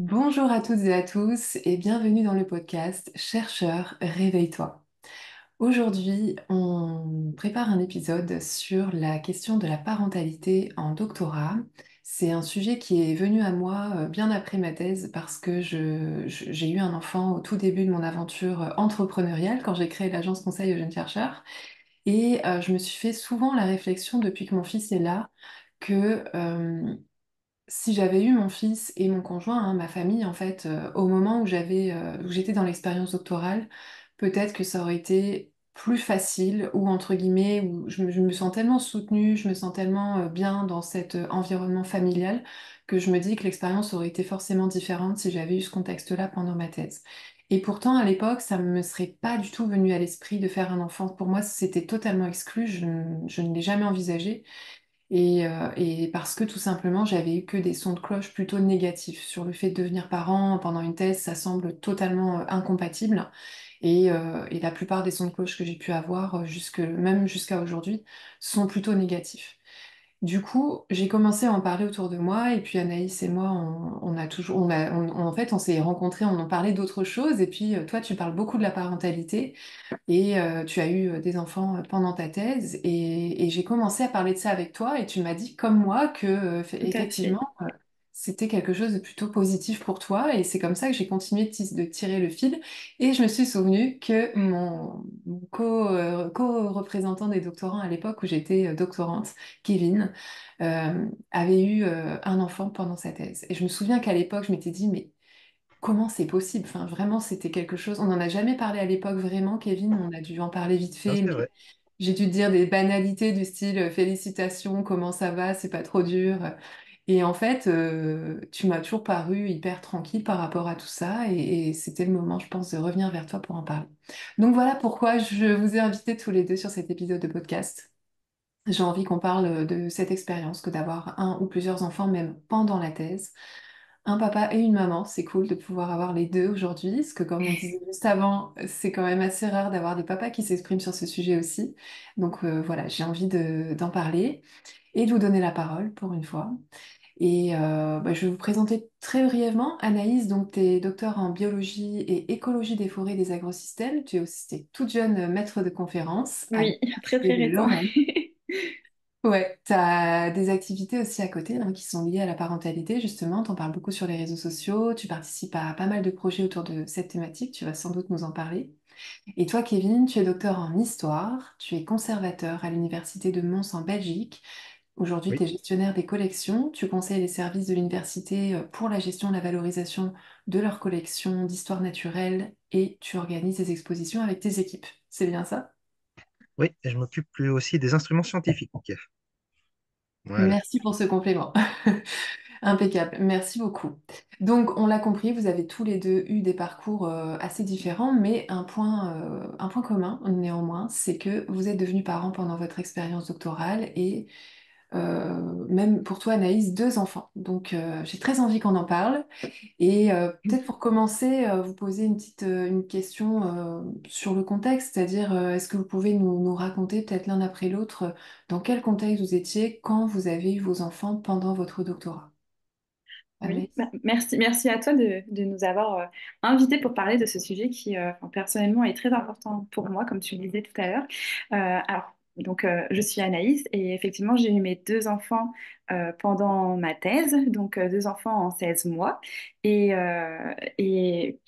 Bonjour à toutes et à tous et bienvenue dans le podcast Chercheur, réveille-toi. Aujourd'hui, on prépare un épisode sur la question de la parentalité en doctorat. C'est un sujet qui est venu à moi bien après ma thèse parce que j'ai eu un enfant au tout début de mon aventure entrepreneuriale quand j'ai créé l'agence conseil aux jeunes chercheurs. Et je me suis fait souvent la réflexion depuis que mon fils est là que si j'avais eu mon fils et mon conjoint, hein, ma famille, en fait, au moment où j'étais dans l'expérience doctorale, peut-être que ça aurait été plus facile, ou entre guillemets, où je me sens tellement soutenue, je me sens tellement bien dans cet environnement familial, que je me dis que l'expérience aurait été forcément différente si j'avais eu ce contexte-là pendant ma thèse. Et pourtant, à l'époque, ça ne me serait pas du tout venu à l'esprit de faire un enfant. Pour moi, c'était totalement exclu, je ne l'ai jamais envisagé. Et parce que tout simplement, j'avais eu que des sons de cloche plutôt négatifs sur le fait de devenir parent pendant une thèse, ça semble totalement incompatible. Et la plupart des sons de cloche que j'ai pu avoir, même jusqu'à aujourd'hui, sont plutôt négatifs. Du coup, j'ai commencé à en parler autour de moi, et puis Anaïs et moi, on a toujours, en fait, on s'est rencontrés, on en parlait d'autres choses, et puis toi, tu parles beaucoup de la parentalité. Et tu as eu des enfants pendant ta thèse et j'ai commencé à parler de ça avec toi et tu m'as dit comme moi que Tout à fait. effectivement c'était quelque chose de plutôt positif pour toi et c'est comme ça que j'ai continué de tirer le fil et je me suis souvenu que mon co-représentant des doctorants à l'époque où j'étais doctorante, Kevin, avait eu un enfant pendant sa thèse. Et je me souviens qu'à l'époque je m'étais dit mais comment c'est possible? Enfin, vraiment, c'était quelque chose. On n'en a jamais parlé à l'époque, vraiment, Kevin. On a dû en parler vite Non, fait, c'est mais vrai. j'ai dû te dire des banalités du style félicitations, comment ça va, c'est pas trop dur. Et en fait, tu m'as toujours paru hyper tranquille par rapport à tout ça. Et c'était le moment, je pense, de revenir vers toi pour en parler. Donc voilà pourquoi je vous ai invités tous les deux sur cet épisode de podcast. J'ai envie qu'on parle de cette expérience que d'avoir un ou plusieurs enfants, même pendant la thèse. Un papa et une maman, c'est cool de pouvoir avoir les deux aujourd'hui, parce que comme on disait juste avant, c'est quand même assez rare d'avoir des papas qui s'expriment sur ce sujet aussi. Donc voilà, j'ai envie d'en parler et de vous donner la parole pour une fois. Et je vais vous présenter très brièvement Anaïs, donc tu es docteur en biologie et écologie des forêts et des agrosystèmes. Tu es aussi t'es toute jeune maître de conférence à Oui, très l'Université très de récent. Lorraine. Ouais, tu as des activités aussi à côté hein, qui sont liées à la parentalité, justement. Tu en parles beaucoup sur les réseaux sociaux, tu participes à pas mal de projets autour de cette thématique, tu vas sans doute nous en parler. Et toi, Kevin, tu es docteur en histoire, tu es conservateur à l'Université de Mons en Belgique. Aujourd'hui, tu Oui, es gestionnaire des collections, tu conseilles les services de l'université pour la gestion et la valorisation de leurs collections d'histoire naturelle et tu organises des expositions avec tes équipes. C'est bien ça? oui, et je m'occupe plus aussi des instruments scientifiques. Voilà. Merci pour ce complément. Impeccable, merci beaucoup. Donc, on l'a compris, vous avez tous les deux eu des parcours assez différents, mais un point commun néanmoins, c'est que vous êtes devenus parents pendant votre expérience doctorale et même pour toi, Anaïs, deux enfants. Donc, j'ai très envie qu'on en parle. Et peut-être pour commencer, vous poser une question sur le contexte, c'est-à-dire est-ce que vous pouvez nous raconter peut-être l'un après l'autre dans quel contexte vous étiez quand vous avez eu vos enfants pendant votre doctorat? Oui, Anaïs? merci à toi de nous avoir invités pour parler de ce sujet qui, enfin, personnellement, est très important pour moi, comme tu le disais tout à l'heure. Je suis Anaïs et effectivement, j'ai eu mes deux enfants pendant ma thèse, donc deux enfants en 16 mois. Et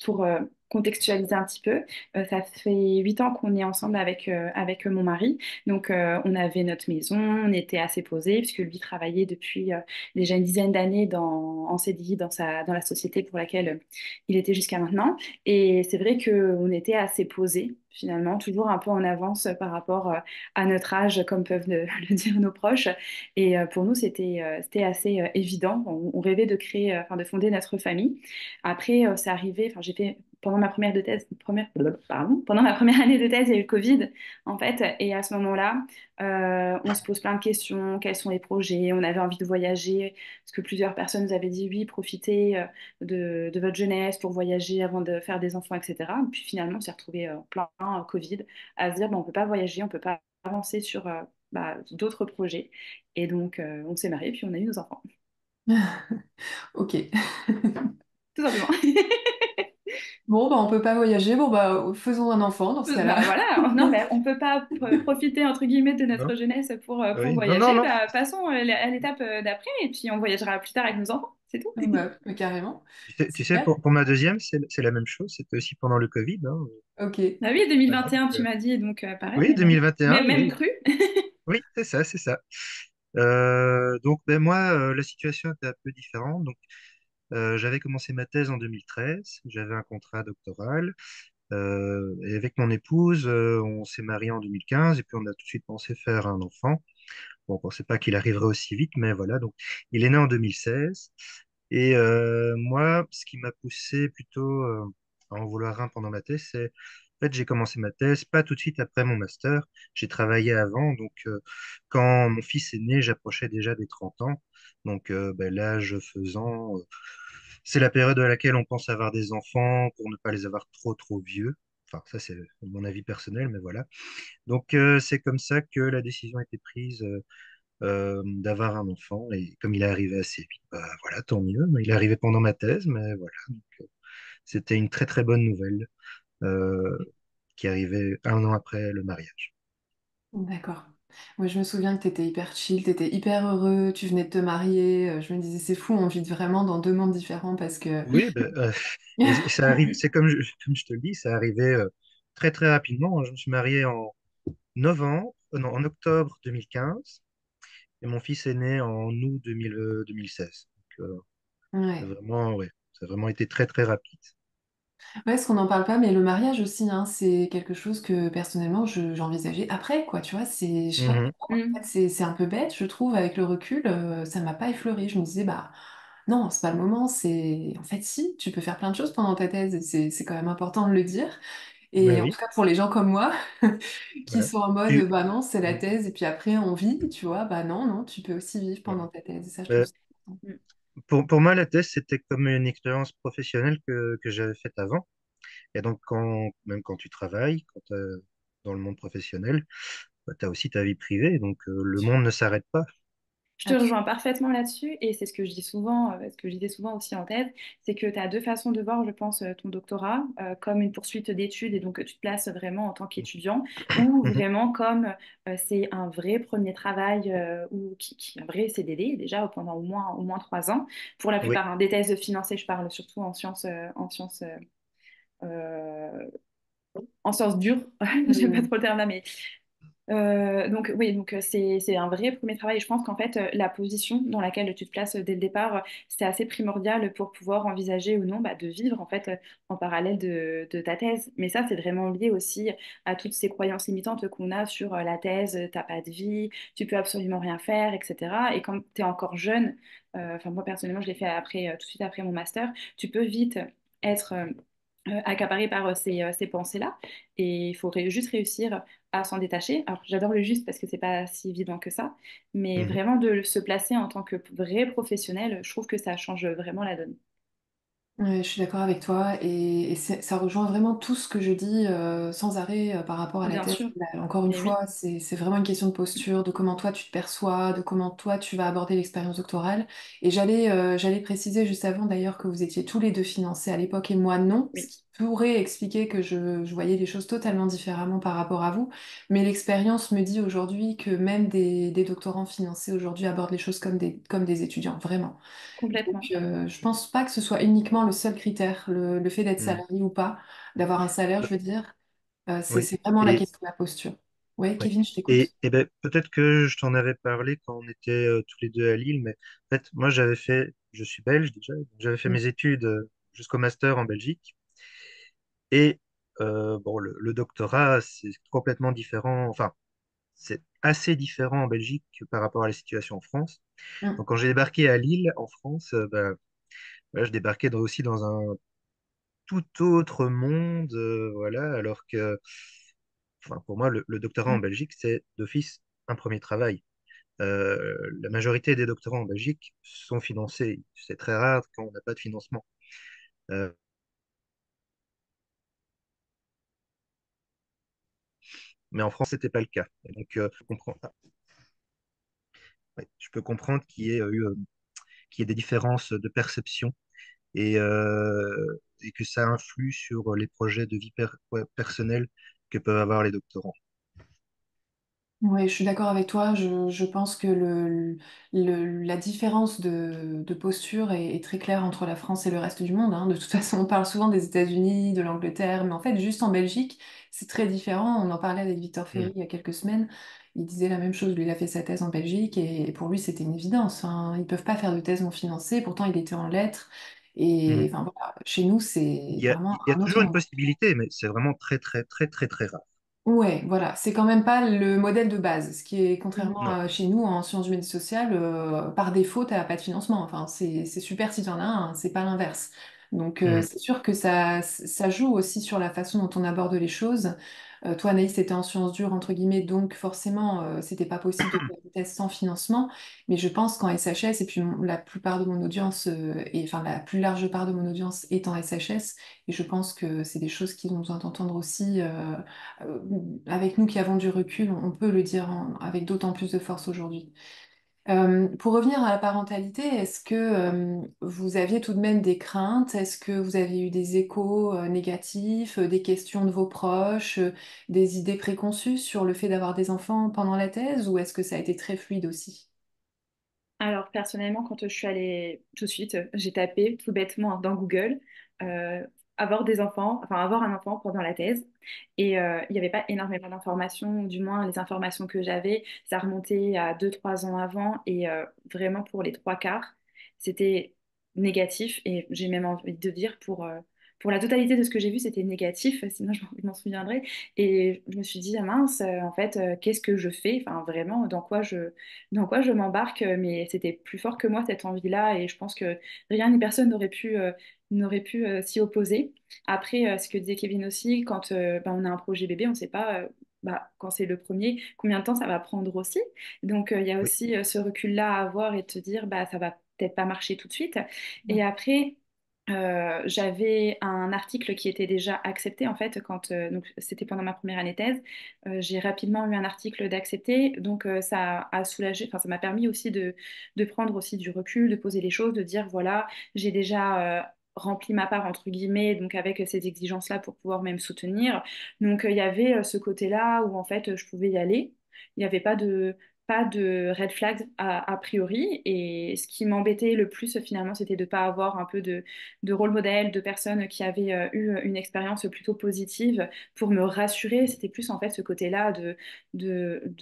pour contextualiser un petit peu, ça fait 8 ans qu'on est ensemble avec mon mari. Donc, on avait notre maison, on était assez posés, puisque lui travaillait depuis déjà une dizaine d'années en CDI dans la société pour laquelle il était jusqu'à maintenant. Et c'est vrai qu'on était assez posés, finalement, toujours un peu en avance par rapport à notre âge, comme peuvent le dire nos proches. Et pour nous, c'était assez évident. On rêvait de créer, enfin, de fonder notre famille. Après, c'est arrivé, enfin, j'ai fait pendant ma première de thèse, pardon, pendant ma première année de thèse, il y a eu le Covid, en fait, et à ce moment-là, on se pose plein de questions, quels sont les projets, on avait envie de voyager, parce que plusieurs personnes nous avaient dit oui, profitez de votre jeunesse pour voyager avant de faire des enfants, etc. Puis finalement, on s'est retrouvé plein Covid à se dire, bon, on ne peut pas voyager, on ne peut pas avancer sur d'autres projets. Et donc, on s'est mariés, puis on a eu nos enfants. Ok. tout simplement. Bon, bah, on peut pas voyager, bon, bah, faisons un enfant dans ce cas-là. Bah voilà, non, mais on peut pas profiter entre guillemets de Non? notre jeunesse pour Oui, non, non, voyager. non. Bah, passons à l'étape d'après et puis on voyagera plus tard avec nos enfants, c'est tout. Bah, carrément. Tu sais, Super. pour ma deuxième, c'est la même chose. C'était aussi pendant le Covid, hein. Ok. Bah oui, Voilà, donc, 2021, tu m'as dit, donc pareil, oui, même, 2021, même oui. cru. Oui, c'est ça, c'est ça. Donc, ben, moi, la situation était un peu différente. Donc, j'avais commencé ma thèse en 2013. J'avais un contrat doctoral. Et avec mon épouse, on s'est marié en 2015 et puis on a tout de suite pensé faire un enfant. Bon, on pensait pas qu'il arriverait aussi vite, mais voilà. Donc, il est né en 2016. Et moi, ce qui m'a poussé plutôt à en vouloir un pendant ma thèse, c'est en fait, j'ai commencé ma thèse pas tout de suite après mon master. J'ai travaillé avant. Donc, quand mon fils est né, j'approchais déjà des 30 ans. Donc, ben, l'âge faisant, c'est la période à laquelle on pense avoir des enfants pour ne pas les avoir trop, trop vieux. Enfin, ça, c'est mon avis personnel, mais voilà. Donc, c'est comme ça que la décision a été prise d'avoir un enfant. Et comme il est arrivé assez vite, bah, voilà, tant mieux. Il est arrivé pendant ma thèse, mais voilà. Donc, c'était une très, très bonne nouvelle euh, qui arrivait un an après le mariage. D'accord. Moi, je me souviens que tu étais hyper chill, tu étais hyper heureux, tu venais de te marier. Je me disais, c'est fou, on vit vraiment dans deux mondes différents parce que... Oui, ben, et ça arrive, c'est comme je te le dis, ça arrivait très, très rapidement. Je me suis marié en novembre, non, en octobre 2015. Et mon fils est né en août 2016. Donc, c'est Ouais. vraiment, ouais, ça a vraiment été très, très rapide. Ouais, parce qu'on n'en parle pas, mais le mariage aussi, hein, c'est quelque chose que personnellement j'envisageais après, quoi, tu vois, c'est, je sais pas Mhm. pourquoi, en fait, Mm, c'est un peu bête, je trouve, avec le recul, ça m'a pas effleuré. Je me disais, bah non, c'est pas le moment, c'est. En fait, si, tu peux faire plein de choses pendant ta thèse, et c'est quand même important de le dire. Ben Et en tout oui, cas, pour les gens comme moi, qui voilà. sont en mode, Tu, bah non, c'est la mm, thèse, et puis après on vit, tu vois, bah non, non, tu peux aussi vivre ouais. pendant ta thèse, et ça, je trouve Ben, ça important. mm. pour moi, la thèse, c'était comme une expérience professionnelle que j'avais faite avant. Et donc, même quand tu travailles, quand tu dans le monde professionnel, tu as aussi ta vie privée. Donc, le monde ne s'arrête pas. Je te rejoins parfaitement là-dessus et c'est ce que je dis souvent, ce que je disais souvent aussi en thèse, c'est que tu as deux façons de voir, je pense, ton doctorat, comme une poursuite d'études et donc tu te places vraiment en tant qu'étudiant ou Mhm. vraiment comme c'est un vrai premier travail ou un vrai CDD déjà pendant au moins 3 ans. Pour la Oui. plupart, hein, des thèses financées, je parle surtout euh, en sciences dures, j'aime pas Mm. trop le terme là, mais donc oui, donc c'est un vrai premier travail. Et je pense qu'en fait, la position dans laquelle tu te places dès le départ, c'est assez primordial pour pouvoir envisager ou non bah, de vivre en fait en parallèle de ta thèse. Mais ça, c'est vraiment lié aussi à toutes ces croyances limitantes qu'on a sur la thèse, t'as pas de vie, tu peux absolument rien faire, etc. Et quand tu es encore jeune, enfin moi personnellement, je l'ai fait après, tout de suite après mon master, tu peux vite être accaparé par ces pensées-là. Et il faudrait juste réussir à s'en détacher. Alors, j'adore le juste parce que c'est pas si évident que ça, mais Mhm. vraiment de se placer en tant que vrai professionnel, je trouve que ça change vraiment la donne. Ouais, je suis d'accord avec toi et ça rejoint vraiment tout ce que je dis sans arrêt par rapport à la Bien thèse. sûr, Là, encore une mais oui, fois, c'est vraiment une question de posture, de comment toi tu te perçois, de comment toi tu vas aborder l'expérience doctorale. Et j'allais préciser juste avant d'ailleurs que vous étiez tous les deux financés à l'époque et moi non, ce oui, qui pourrait expliquer que je voyais les choses totalement différemment par rapport à vous. Mais l'expérience me dit aujourd'hui que même des doctorants financés aujourd'hui abordent les choses comme des étudiants, vraiment. Donc, complètement. je pense pas que ce soit uniquement le seul critère, le fait d'être Mhm. salarié ou pas, d'avoir un salaire, je veux dire, Oui. c'est vraiment la Et, question de la posture. Oui, ouais. Kevin, je t'écoute. Et ben, peut-être que je t'en avais parlé quand on était tous les deux à Lille, mais en fait, moi, je suis belge déjà, donc j'avais fait Mm, mes études jusqu'au master en Belgique. Et bon, le doctorat, c'est complètement différent. Enfin, c'est assez différent en Belgique par rapport à la situation en France. mm. Donc, quand j'ai débarqué à Lille, en France, ben, voilà, je débarquais aussi dans un tout autre monde, voilà, alors que, enfin, pour moi, le doctorat en Mm. Belgique, c'est d'office un premier travail. La majorité des doctorats en Belgique sont financés. C'est très rare quand on n'a pas de financement. Euh, mais en France, c'était pas le cas. Et donc, je peux comprendre qu'il y ait des différences de perception et que ça influe sur les projets de vie ouais, personnelle que peuvent avoir les doctorants. Oui, je suis d'accord avec toi. Je pense que la différence de posture est très claire entre la France et le reste du monde, hein. De toute façon, on parle souvent des États-Unis, de l'Angleterre, mais en fait, juste en Belgique, c'est très différent. On en parlait avec Victor Mm. Ferry il y a quelques semaines. Il disait la même chose. Lui, il a fait sa thèse en Belgique et pour lui, c'était une évidence, hein. Ils peuvent pas faire de thèse non financée. Pourtant, il était en lettres. Et Mm. enfin, voilà. Chez nous, c'est Il vraiment y a un autre toujours une monde. possibilité, mais c'est vraiment très, très, très, très, très rare. Ouais, voilà, c'est quand même pas le modèle de base, ce qui est contrairement Non. à chez nous en sciences humaines et sociales, par défaut, t'as pas de financement. Enfin, c'est super si t'en as un, c'est pas l'inverse. Donc Mm. c'est sûr que ça joue aussi sur la façon dont on aborde les choses. Toi, Anaïs, c'était en sciences dures, entre guillemets, donc forcément, c'était pas possible de faire des tests sans financement. Mais je pense qu'en SHS, et puis la plupart de mon audience, et enfin la plus large part de mon audience est en SHS, et je pense que c'est des choses qu'ils ont besoin d'entendre aussi. Euh, Avec nous qui avons du recul, on peut le dire avec d'autant plus de force aujourd'hui. Pour revenir à la parentalité, est-ce que vous aviez tout de même des craintes? Est-ce que vous avez eu des échos négatifs, des questions de vos proches, des idées préconçues sur le fait d'avoir des enfants pendant la thèse, ou est-ce que ça a été très fluide aussi? Alors, personnellement, quand je suis allée tout de suite, j'ai tapé tout bêtement dans Google euh, avoir des enfants, enfin avoir un enfant pendant la thèse. Et il n'y avait pas énormément d'informations, ou du moins les informations que j'avais, ça remontait à 2, 3 ans avant. Et vraiment, pour les trois quarts, c'était négatif. Et j'ai même envie de dire, pour la totalité de ce que j'ai vu, c'était négatif, sinon je m'en souviendrai. Et je me suis dit, ah mince, en fait, qu'est-ce que je fais? Enfin, vraiment, dans quoi je m'embarque, mais c'était plus fort que moi cette envie-là, et je pense que rien ni personne n'aurait pu s'y opposer. Après, ce que disait Kevin aussi, quand bah, on a un projet bébé, on ne sait pas, bah, quand c'est le premier, combien de temps ça va prendre aussi. Donc, il y a Oui. aussi ce recul-là à avoir et de te dire, bah, ça va peut-être pas marcher tout de suite. Et après, j'avais un article qui était déjà accepté en fait quand donc c'était pendant ma première année thèse. J'ai rapidement eu un article d'accepté, donc ça a soulagé, enfin ça m'a permis aussi de prendre aussi du recul, de poser les choses, de dire voilà, j'ai déjà rempli ma part entre guillemets, donc avec ces exigences-là pour pouvoir même soutenir. Donc il y avait ce côté-là où en fait je pouvais y aller. Il n'y avait pas de red flags a priori, et ce qui m'embêtait le plus finalement c'était de ne pas avoir un peu de rôle modèle, de personnes qui avaient eu une expérience plutôt positive pour me rassurer. C'était plus en fait ce côté-là de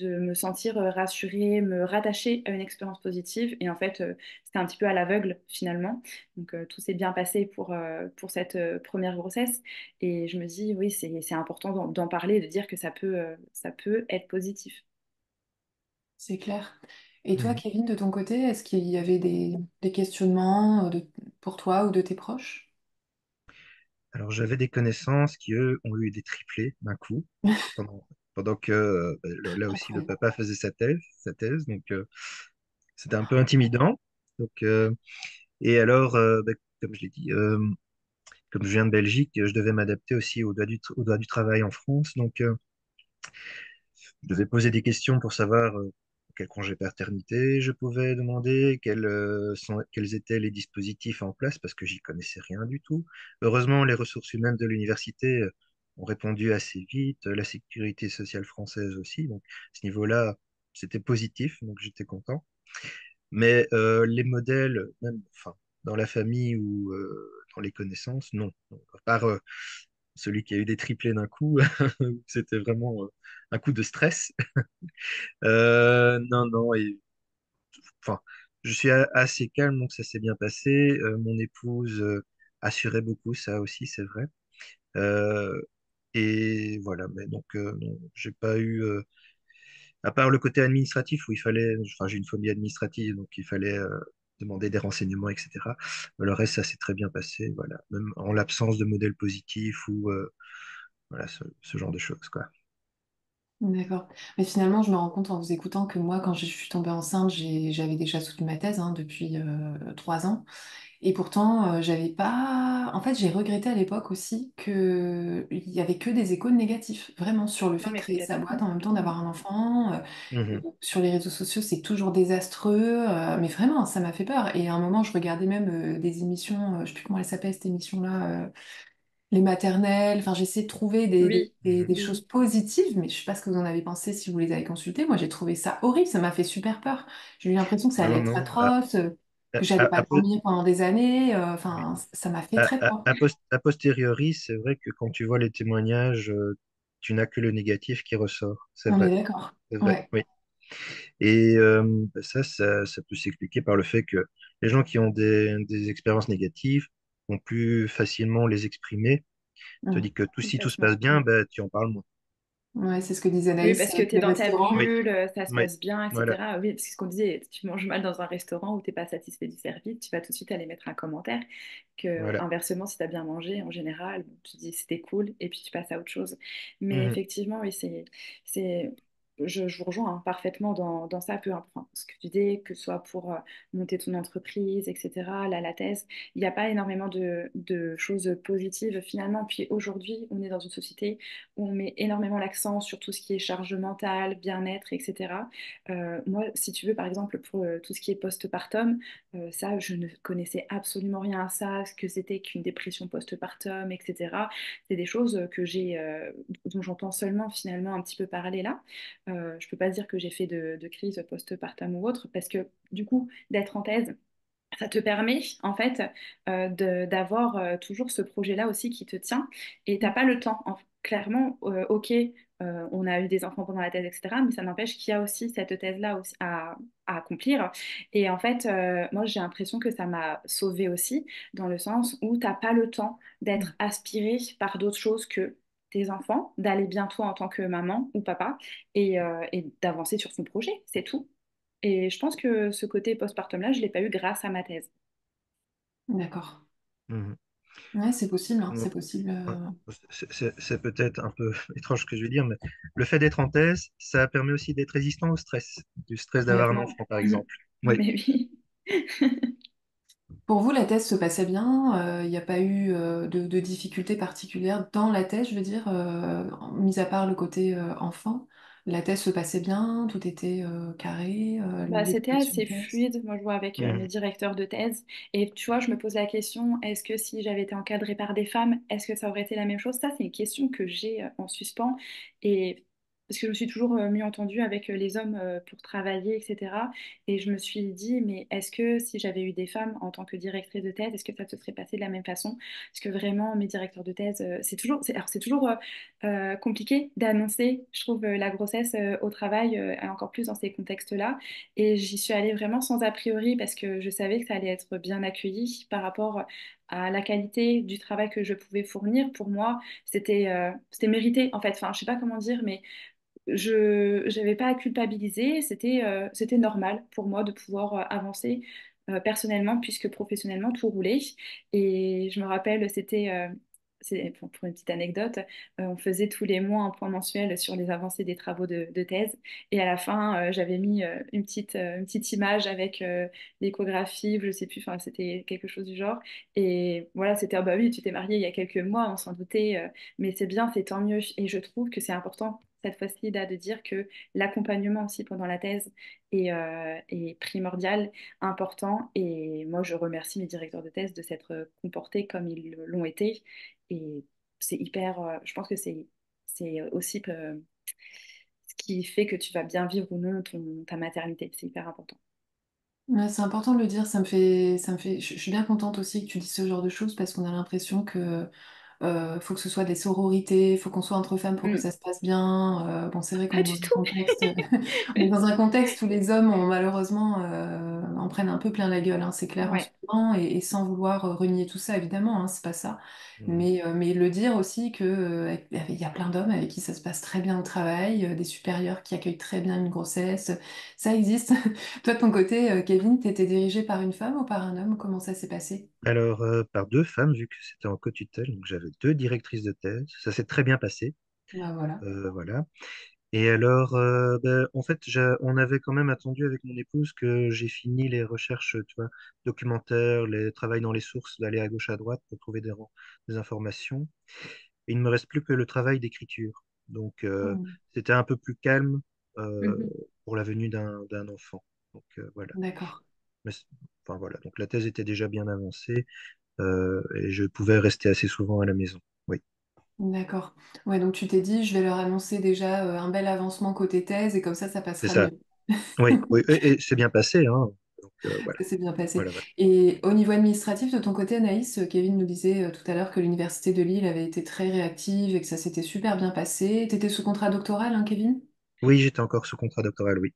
me sentir rassurée, me rattacher à une expérience positive. Et en fait, c'était un petit peu à l'aveugle finalement. Donc tout s'est bien passé pour cette première grossesse. Et je me dis, oui, c'est important d'en parler, de dire que ça peut être positif. C'est clair. Et toi, Mm. Kevin, de ton côté, est-ce qu'il y avait des questionnements pour toi ou de tes proches? Alors, j'avais des connaissances qui, eux, ont eu des triplés d'un coup, pendant, pendant que là aussi le Incroyable. papa faisait sa thèse, donc c'était un peu intimidant. Donc, et alors, comme je l'ai dit, comme je viens de Belgique, je devais m'adapter aussi au droit du travail en France. Donc, je devais poser des questions pour savoir quel congé paternité je pouvais demander, quels étaient les dispositifs en place, parce que j'y connaissais rien du tout. Heureusement, les ressources humaines de l'université ont répondu assez vite, la sécurité sociale française aussi. Donc, à ce niveau-là, c'était positif, donc j'étais content. Mais les modèles, même enfin, dans la famille ou dans les connaissances, non. Donc, à part celui qui a eu des triplés d'un coup, c'était vraiment un coup de stress. Non, non, enfin, je suis assez calme, donc ça s'est bien passé. Mon épouse assurait beaucoup, ça aussi, c'est vrai. Euh, et voilà, mais donc, non, j'ai pas eu, à part le côté administratif où il fallait, enfin, j'ai une phobie administrative, donc il fallait demander des renseignements, etc. Le reste, ça s'est très bien passé, voilà, même en l'absence de modèle positif ou voilà, ce genre de choses, quoi. D'accord. Mais finalement, je me rends compte en vous écoutant que moi, quand je suis tombée enceinte, j'avais déjà soutenu ma thèse depuis 3 ans. Et pourtant, j'avais pas. En fait, j'ai regretté à l'époque aussi qu'il y avait que des échos négatifs, vraiment, sur le Non, fait de mais créer sa complètement. boîte en même temps Mm. d'avoir un enfant. Mhm. Sur les réseaux sociaux, c'est toujours désastreux. Mais vraiment, ça m'a fait peur. Et à un moment, je regardais même des émissions, je sais plus comment elle s'appelle cette émission-là. Les maternelles, enfin j'essaie de trouver Oui, Mhm. des choses oui. positives, mais je sais pas ce que vous en avez pensé si vous les avez consultées. Moi j'ai trouvé ça horrible, ça m'a fait super peur. J'ai eu l'impression que ça allait Non, être non. atroce, À, que j'allais à- pas à po- dormir pendant des années, oui. enfin ça m'a fait très peur. A posteriori, c'est vrai que quand tu vois les témoignages, tu n'as que le négatif qui ressort. C'est On est vrai, d'accord. c'est vrai, Ouais. oui. Et ça peut s'expliquer par le fait que les gens qui ont des expériences négatives vont plus facilement les exprimer. Mm. Tandis que si tout se passe Complètement. bien, bah, tu en parles moins. Ouais, c'est ce que disait Oui, Anaïs parce que avec tu es les dans ta restaurants. Oui, bulle, ça se oui, passe bien, voilà. etc. Oui, parce que ce qu'on disait, tu manges mal dans un restaurant où tu n'es pas satisfait du service, tu vas tout de suite aller mettre un commentaire. Que, Voilà. inversement, si tu as bien mangé, en général, bon, tu dis c'était cool, et puis tu passes à autre chose. Mais Mhm. effectivement, oui, c'est, je vous rejoins hein, parfaitement dans ça, peu importe ce que tu dis, que ce soit pour monter ton entreprise, etc., là, la thèse, il n'y a pas énormément de choses positives finalement. Puis aujourd'hui, on est dans une société où on met énormément l'accent sur tout ce qui est charge mentale, bien-être, etc. Moi, si tu veux, par exemple, pour tout ce qui est postpartum, ça, je ne connaissais absolument rien à ça, ce que c'était qu'une dépression postpartum, etc. C'est des choses dont j'entends seulement finalement un petit peu parler là. Je ne peux pas dire que j'ai fait de crise postpartum ou autre, parce que du coup, d'être en thèse, ça te permet en fait d'avoir toujours ce projet-là aussi qui te tient et t'as pas le temps. Clairement, ok, on a eu des enfants pendant la thèse, etc. Mais ça n'empêche qu'il y a aussi cette thèse-là aussi à accomplir. Et en fait, moi j'ai l'impression que ça m'a sauvée aussi dans le sens où t'as pas le temps d'être aspiré par d'autres choses que tes enfants, d'aller bien toi en tant que maman ou papa et d'avancer sur son projet, c'est tout. Et je pense que ce côté postpartum-là, je ne l'ai pas eu grâce à ma thèse. D'accord. Mhm. Ouais, c'est possible, hein, Bon, c'est possible. ouais. C'est peut-être un peu étrange ce que je vais dire, mais le fait d'être en thèse, ça permet aussi d'être résistant au stress, du stress d'avoir un Complètement. enfant, par exemple. Oui. Mais oui. Pour vous, la thèse se passait bien? Il n'y a pas eu de difficultés particulières dans la thèse, je veux dire, mis à part le côté enfant. La thèse se passait bien, tout était carré, Bah, les c'était directions de assez thèse. fluide. Moi, je vois avec mes Mhm. directeurs de thèse. Et tu vois, je me pose la question, est-ce que si j'avais été encadrée par des femmes, est-ce que ça aurait été la même chose? Ça, c'est une question que j'ai en suspens. Et parce que je me suis toujours mieux entendue avec les hommes pour travailler, etc. Et je me suis dit, mais est-ce que si j'avais eu des femmes en tant que directrice de thèse, est-ce que ça se serait passé de la même façon? Parce que vraiment, mes directeurs de thèse, alors, c'est toujours compliqué d'annoncer, je trouve, la grossesse au travail, et encore plus dans ces contextes-là. Et j'y suis allée vraiment sans a priori parce que je savais que ça allait être bien accueilli par rapport à la qualité du travail que je pouvais fournir. Pour moi, c'était mérité en fait. Enfin, je sais pas comment dire, mais je n'avais pas à culpabiliser. C'était normal pour moi de pouvoir avancer personnellement puisque professionnellement tout roulait. Et je me rappelle, pour une petite anecdote, on faisait tous les mois un point mensuel sur les avancées des travaux de thèse. Et à la fin, j'avais mis une petite image avec l'échographie, je sais plus, enfin, c'était quelque chose du genre. Et voilà, c'était, ah bah oui, tu t'es mariée il y a quelques mois, on s'en doutait, mais c'est bien, c'est tant mieux. Et je trouve que c'est important cette fois-ci là de dire que l'accompagnement aussi pendant la thèse est primordial, important. Et moi, je remercie mes directeurs de thèse de s'être comportés comme ils l'ont été. Et c'est hyper, je pense que c'est aussi ce qui fait que tu vas bien vivre ou non ta maternité. C'est hyper important. Ouais, c'est important de le dire, je suis bien contente aussi que tu dises ce genre de choses parce qu'on a l'impression que faut que ce soit des sororités, faut qu'on soit entre femmes pour que Mm. ça se passe bien. Bon, c'est vrai qu'on Pas est dans du un tout. contexte, on est dans un contexte où les hommes ont malheureusement en prennent un peu plein la gueule, hein, c'est clair en ce Ouais. moment, et sans vouloir renier tout ça, évidemment, hein, c'est pas ça. Mhm. Mais le dire aussi que il y a plein d'hommes avec qui ça se passe très bien au travail, des supérieurs qui accueillent très bien une grossesse, ça existe. Toi, de ton côté, Kevin, t'étais dirigé par une femme ou par un homme? Comment ça s'est passé? Alors, par deux femmes, vu que c'était en co-tutelle, donc j'avais deux directrices de thèse. Ça s'est très bien passé. Bah voilà. Voilà. Et alors, en fait, on avait quand même attendu avec mon épouse que j'ai fini les recherches, tu vois, documentaires, les travails dans les sources, d'aller à gauche à droite pour trouver des informations. Et il ne me reste plus que le travail d'écriture. Donc, Hmm. c'était un peu plus calme Mhm. pour la venue d'un enfant. Donc, voilà. D'accord. Mais enfin, voilà. Donc, la thèse était déjà bien avancée et je pouvais rester assez souvent à la maison. Oui, D'accord. Ouais, donc tu t'es dit, je vais leur annoncer déjà un bel avancement côté thèse et comme ça c'est passera ça. mieux. Oui, oui. Et c'est bien passé, hein. Donc, voilà. Ça s'est bien passé. Voilà, voilà. Et au niveau administratif, de ton côté, Anaïs, Kevin nous disait tout à l'heure que l'Université de Lille avait été très réactive et que ça s'était super bien passé. T'étais sous contrat doctoral, hein, Kevin? Oui, j'étais encore sous contrat doctoral, oui.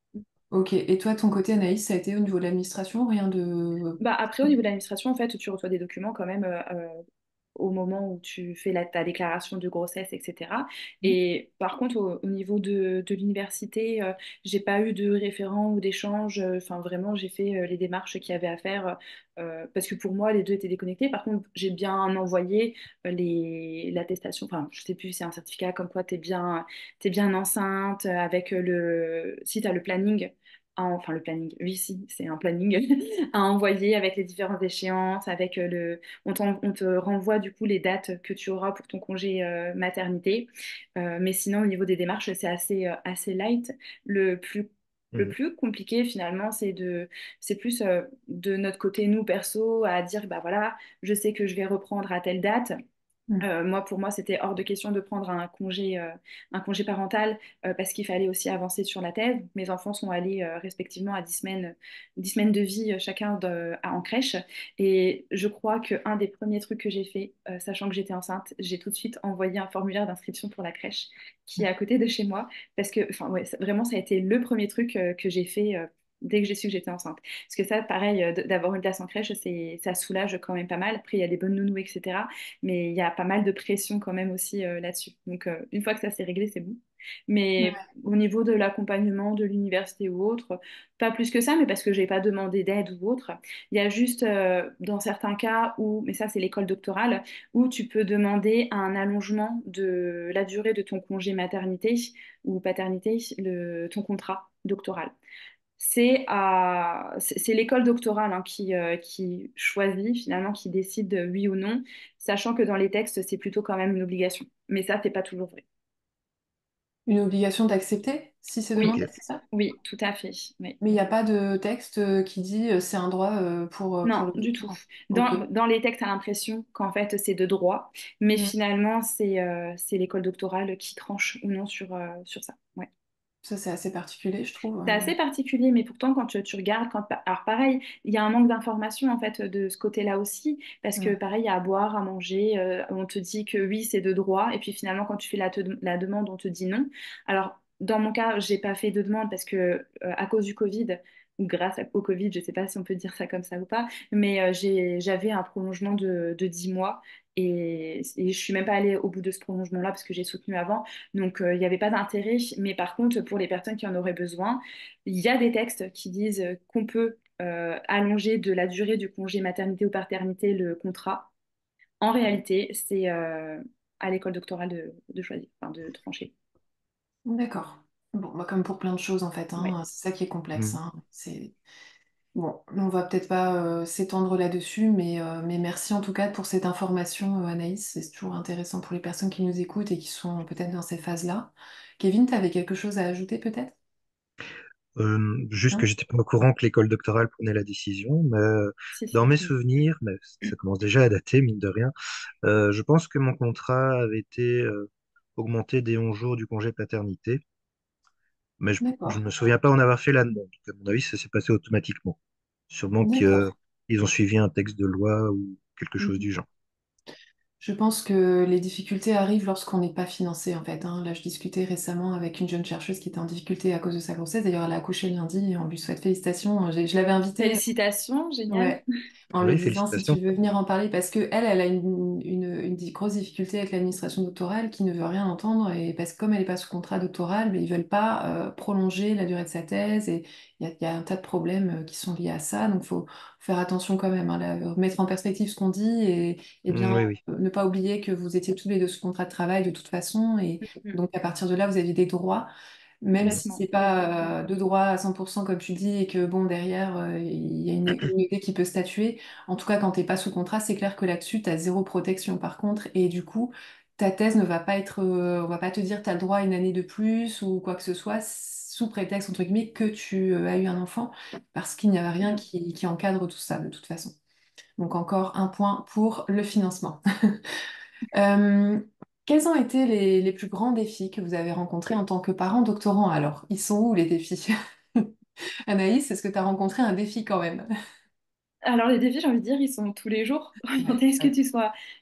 Ok. Et toi, de ton côté, Anaïs, ça a été au niveau de l'administration, rien de... Bah, après, au niveau de l'administration, en fait, tu reçois des documents quand même au moment où tu fais ta déclaration de grossesse, etc. Et par contre, au niveau de l'université, j'ai pas eu de référent ou d'échange. Enfin, vraiment, j'ai fait les démarches qu'il y avait à faire parce que pour moi, les deux étaient déconnectés. Par contre, j'ai bien envoyé l'attestation. Enfin, je sais plus, c'est un certificat comme quoi t'es bien enceinte avec si tu as le planning. Enfin, le planning, oui, si, c'est un planning à envoyer avec les différentes échéances, avec on te renvoie du coup les dates que tu auras pour ton congé maternité. Mais sinon, au niveau des démarches, c'est assez light. Le plus, le Mm. plus compliqué finalement, c'est plus de notre côté, nous perso, à dire, bah voilà, je sais que je vais reprendre à telle date. Pour moi, c'était hors de question de prendre un congé parental parce qu'il fallait aussi avancer sur la thèse. Mes enfants sont allés respectivement à 10 semaines de vie chacun en crèche. Et je crois qu'un des premiers trucs que j'ai fait, sachant que j'étais enceinte, j'ai tout de suite envoyé un formulaire d'inscription pour la crèche qui est à côté de chez moi. Parce que, enfin, ouais, vraiment, ça a été le premier truc que j'ai fait. Dès que j'ai su que j'étais enceinte. Parce que ça, pareil, d'avoir une place en crèche, ça soulage quand même pas mal. Après, il y a les bonnes nounous, etc. Mais il y a pas mal de pression quand même aussi là-dessus. Donc, une fois que ça s'est réglé, c'est bon. Mais Ouais. au niveau de l'accompagnement de l'université ou autre, pas plus que ça, mais parce que j'ai pas demandé d'aide ou autre. Il y a juste dans certains cas où, mais ça c'est l'école doctorale, où tu peux demander un allongement de la durée de ton congé maternité ou paternité, ton contrat doctoral. C'est l'école doctorale hein, qui choisit finalement, qui décide de oui ou non, sachant que dans les textes, c'est plutôt quand même une obligation. Mais ça, c'est pas toujours vrai. Une obligation d'accepter si c'est Oui, Ok. demandé, c'est ça? oui, tout à fait. Oui. Mais il n'y a pas de texte qui dit c'est un droit pour Non, le du tout. doctorat. Ok. Dans les textes, tu as l'impression qu'en fait, c'est de droit, mais Mm. finalement, c'est l'école doctorale qui tranche ou non sur ça. Ouais. Ça, c'est assez particulier, je trouve. C'est assez particulier, mais pourtant, quand tu regardes, alors pareil, il y a un manque d'information en fait de ce côté-là aussi, parce que Mm. pareil, il y a à boire, à manger, on te dit que oui, c'est de droit, et puis finalement, quand tu fais la demande, on te dit non. Alors, dans mon cas, j'ai pas fait de demande parce que à cause du Covid, ou au Covid, je sais pas si on peut dire ça comme ça ou pas, mais j'avais un prolongement de 10 mois, et je suis même pas allée au bout de ce prolongement-là parce que j'ai soutenu avant. Donc, il n'y avait pas d'intérêt. Mais par contre, pour les personnes qui en auraient besoin, il y a des textes qui disent qu'on peut allonger de la durée du congé maternité ou paternité le contrat. En réalité, c'est à l'école doctorale de choisir, enfin de trancher. D'accord. Bon, bah, comme pour plein de choses en fait, Ouais. hein, c'est ça qui est complexe, Mm. hein. C'est bon, on va peut-être pas s'étendre là-dessus, mais merci en tout cas pour cette information, Anaïs. C'est toujours intéressant pour les personnes qui nous écoutent et qui sont peut-être dans ces phases-là. Kevin, tu avais quelque chose à ajouter peut-être? Juste que Non. j'étais pas au courant que l'école doctorale prenait la décision, mais Si, dans si. mes souvenirs, mais ça commence déjà à dater, mine de rien, je pense que mon contrat avait été augmenté des 11 jours du congé paternité, mais je D'accord. ne me souviens pas en avoir fait la demande. À mon avis, ça s'est passé automatiquement. Sûrement D'accord. qu'ils ont suivi un texte de loi ou quelque chose du genre. Je pense que les difficultés arrivent lorsqu'on n'est pas financé en fait, hein. Là, je discutais récemment avec une jeune chercheuse qui était en difficulté à cause de sa grossesse. D'ailleurs, elle a accouché lundi et on lui souhaite félicitations. Je l'avais invitée. Félicitations, génial. Ouais, en lui Oui, disant si tu félicitations. veux venir en parler, parce que elle a grosse difficulté avec l'administration doctorale qui ne veut rien entendre, et parce que comme elle n'est pas sous contrat doctoral, mais ils veulent pas prolonger la durée de sa thèse, et il y a un tas de problèmes qui sont liés à ça, donc il faut faire attention quand même, hein, mettre en perspective ce qu'on dit, et bien Oui, oui. ne pas oublier que vous étiez tous les deux sous contrat de travail de toute façon, et Mm. donc à partir de là, vous aviez des droits. même si complètement. c'est pas de droit à 100% comme tu dis et que bon derrière il y a une communauté qui peut statuer. En tout cas, quand t'es pas sous contrat, c'est clair que là-dessus t'as zéro protection par contre et du coup ta thèse ne va pas être, on va pas te dire t'as le droit à une année de plus ou quoi que ce soit sous prétexte entre guillemets que tu as eu un enfant parce qu'il n'y avait rien qui encadre tout ça de toute façon. Donc encore un point pour le financement. Euh, Quels ont été les plus grands défis que vous avez rencontrés en tant que parent doctorant alors? Ils sont où les défis? Anaïs, est-ce que tu as rencontré un défi quand même? Alors les défis, j'ai envie de dire, ils sont tous les jours. Est-ce Ouais.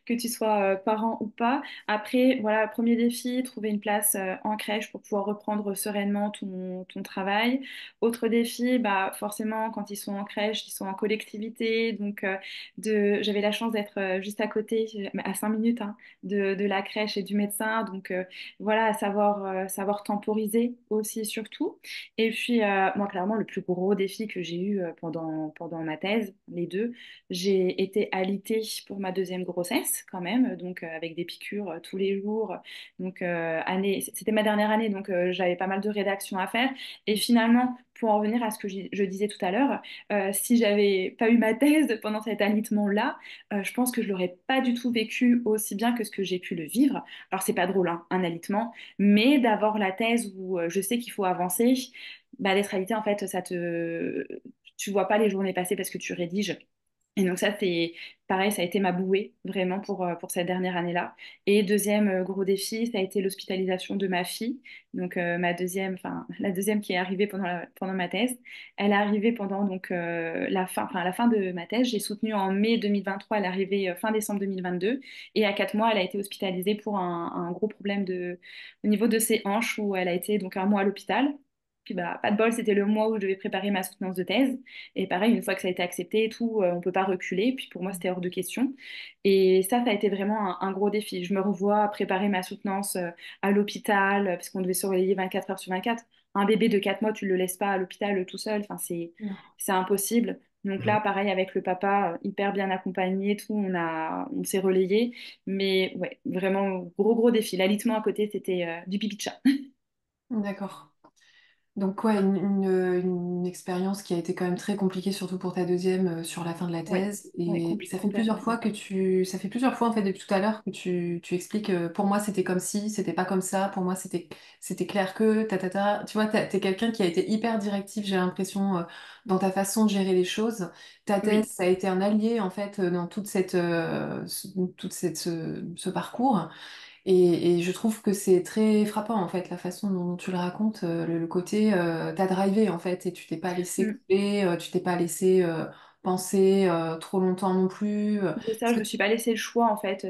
que tu sois parent ou pas. Après, voilà, premier défi, trouver une place en crèche pour pouvoir reprendre sereinement ton travail. Autre défi, bah forcément, quand ils sont en crèche, ils sont en collectivité. Donc j'avais la chance d'être juste à côté, à 5 minutes hein, de la crèche et du médecin. Donc voilà, savoir temporiser aussi surtout. Et puis, moi, clairement, le plus gros défi que j'ai eu pendant ma thèse, les deux, j'ai été alitée pour ma deuxième grossesse, quand même, donc avec des piqûres tous les jours. Donc, c'était ma dernière année, donc j'avais pas mal de rédaction à faire. Et finalement, pour en revenir à ce que je disais tout à l'heure, si j'avais pas eu ma thèse pendant cet alitement-là, je pense que je l'aurais pas du tout vécu aussi bien que ce que j'ai pu le vivre. Alors, c'est pas drôle, hein, un alitement, mais d'avoir la thèse où je sais qu'il faut avancer bah, d'être réalité, en fait, tu vois pas les journées passer parce que tu rédiges. Et donc ça, c'est pareil, ça a été ma bouée vraiment pour cette dernière année-là. Et deuxième gros défi, ça a été l'hospitalisation de ma fille. Donc ma deuxième, enfin la deuxième qui est arrivée pendant ma thèse. Elle est arrivée pendant donc la fin de ma thèse. J'ai soutenu en mai 2023, elle est arrivée fin décembre 2022. Et à 4 mois, elle a été hospitalisée pour un gros problème au niveau de ses hanches où elle a été donc un mois à l'hôpital. Puis bah, pas de bol, c'était le mois où je devais préparer ma soutenance de thèse. Et pareil, une fois que ça a été accepté et tout, on peut pas reculer. Puis pour moi, c'était hors de question. Et ça a été vraiment un gros défi. Je me revois préparer ma soutenance à l'hôpital, parce qu'on devait surveiller 24 heures sur 24. Un bébé de 4 mois, tu le laisses pas à l'hôpital tout seul. Enfin, Non. c'est impossible. Donc là, Mhm. pareil, avec le papa, hyper bien accompagné, tout, on s'est relayé. Mais ouais, vraiment, gros défi. L'alitement à côté, c'était du pipi de chat. D'accord. Donc ouais, une expérience qui a été quand même très compliquée, surtout pour ta deuxième sur la fin de la Ouais, thèse. ouais, Et ça fait plusieurs complètement. fois ça fait plusieurs fois en fait depuis tout à l'heure que tu expliques pour moi c'était comme si, c'était pas comme ça, pour moi c'était clair que, Tu vois, t'es quelqu'un qui a été hyper directif, j'ai l'impression, dans ta façon de gérer les choses. Ta thèse, Oui. ça a été un allié en fait dans ce parcours. Et je trouve que c'est très frappant en fait la façon dont tu le racontes, le côté t'as drivé en fait et tu t'es pas laissé Mm. couper, tu t'es pas laissé penser trop longtemps non plus. C'est ça, Parce je que me suis pas laissé le choix en fait.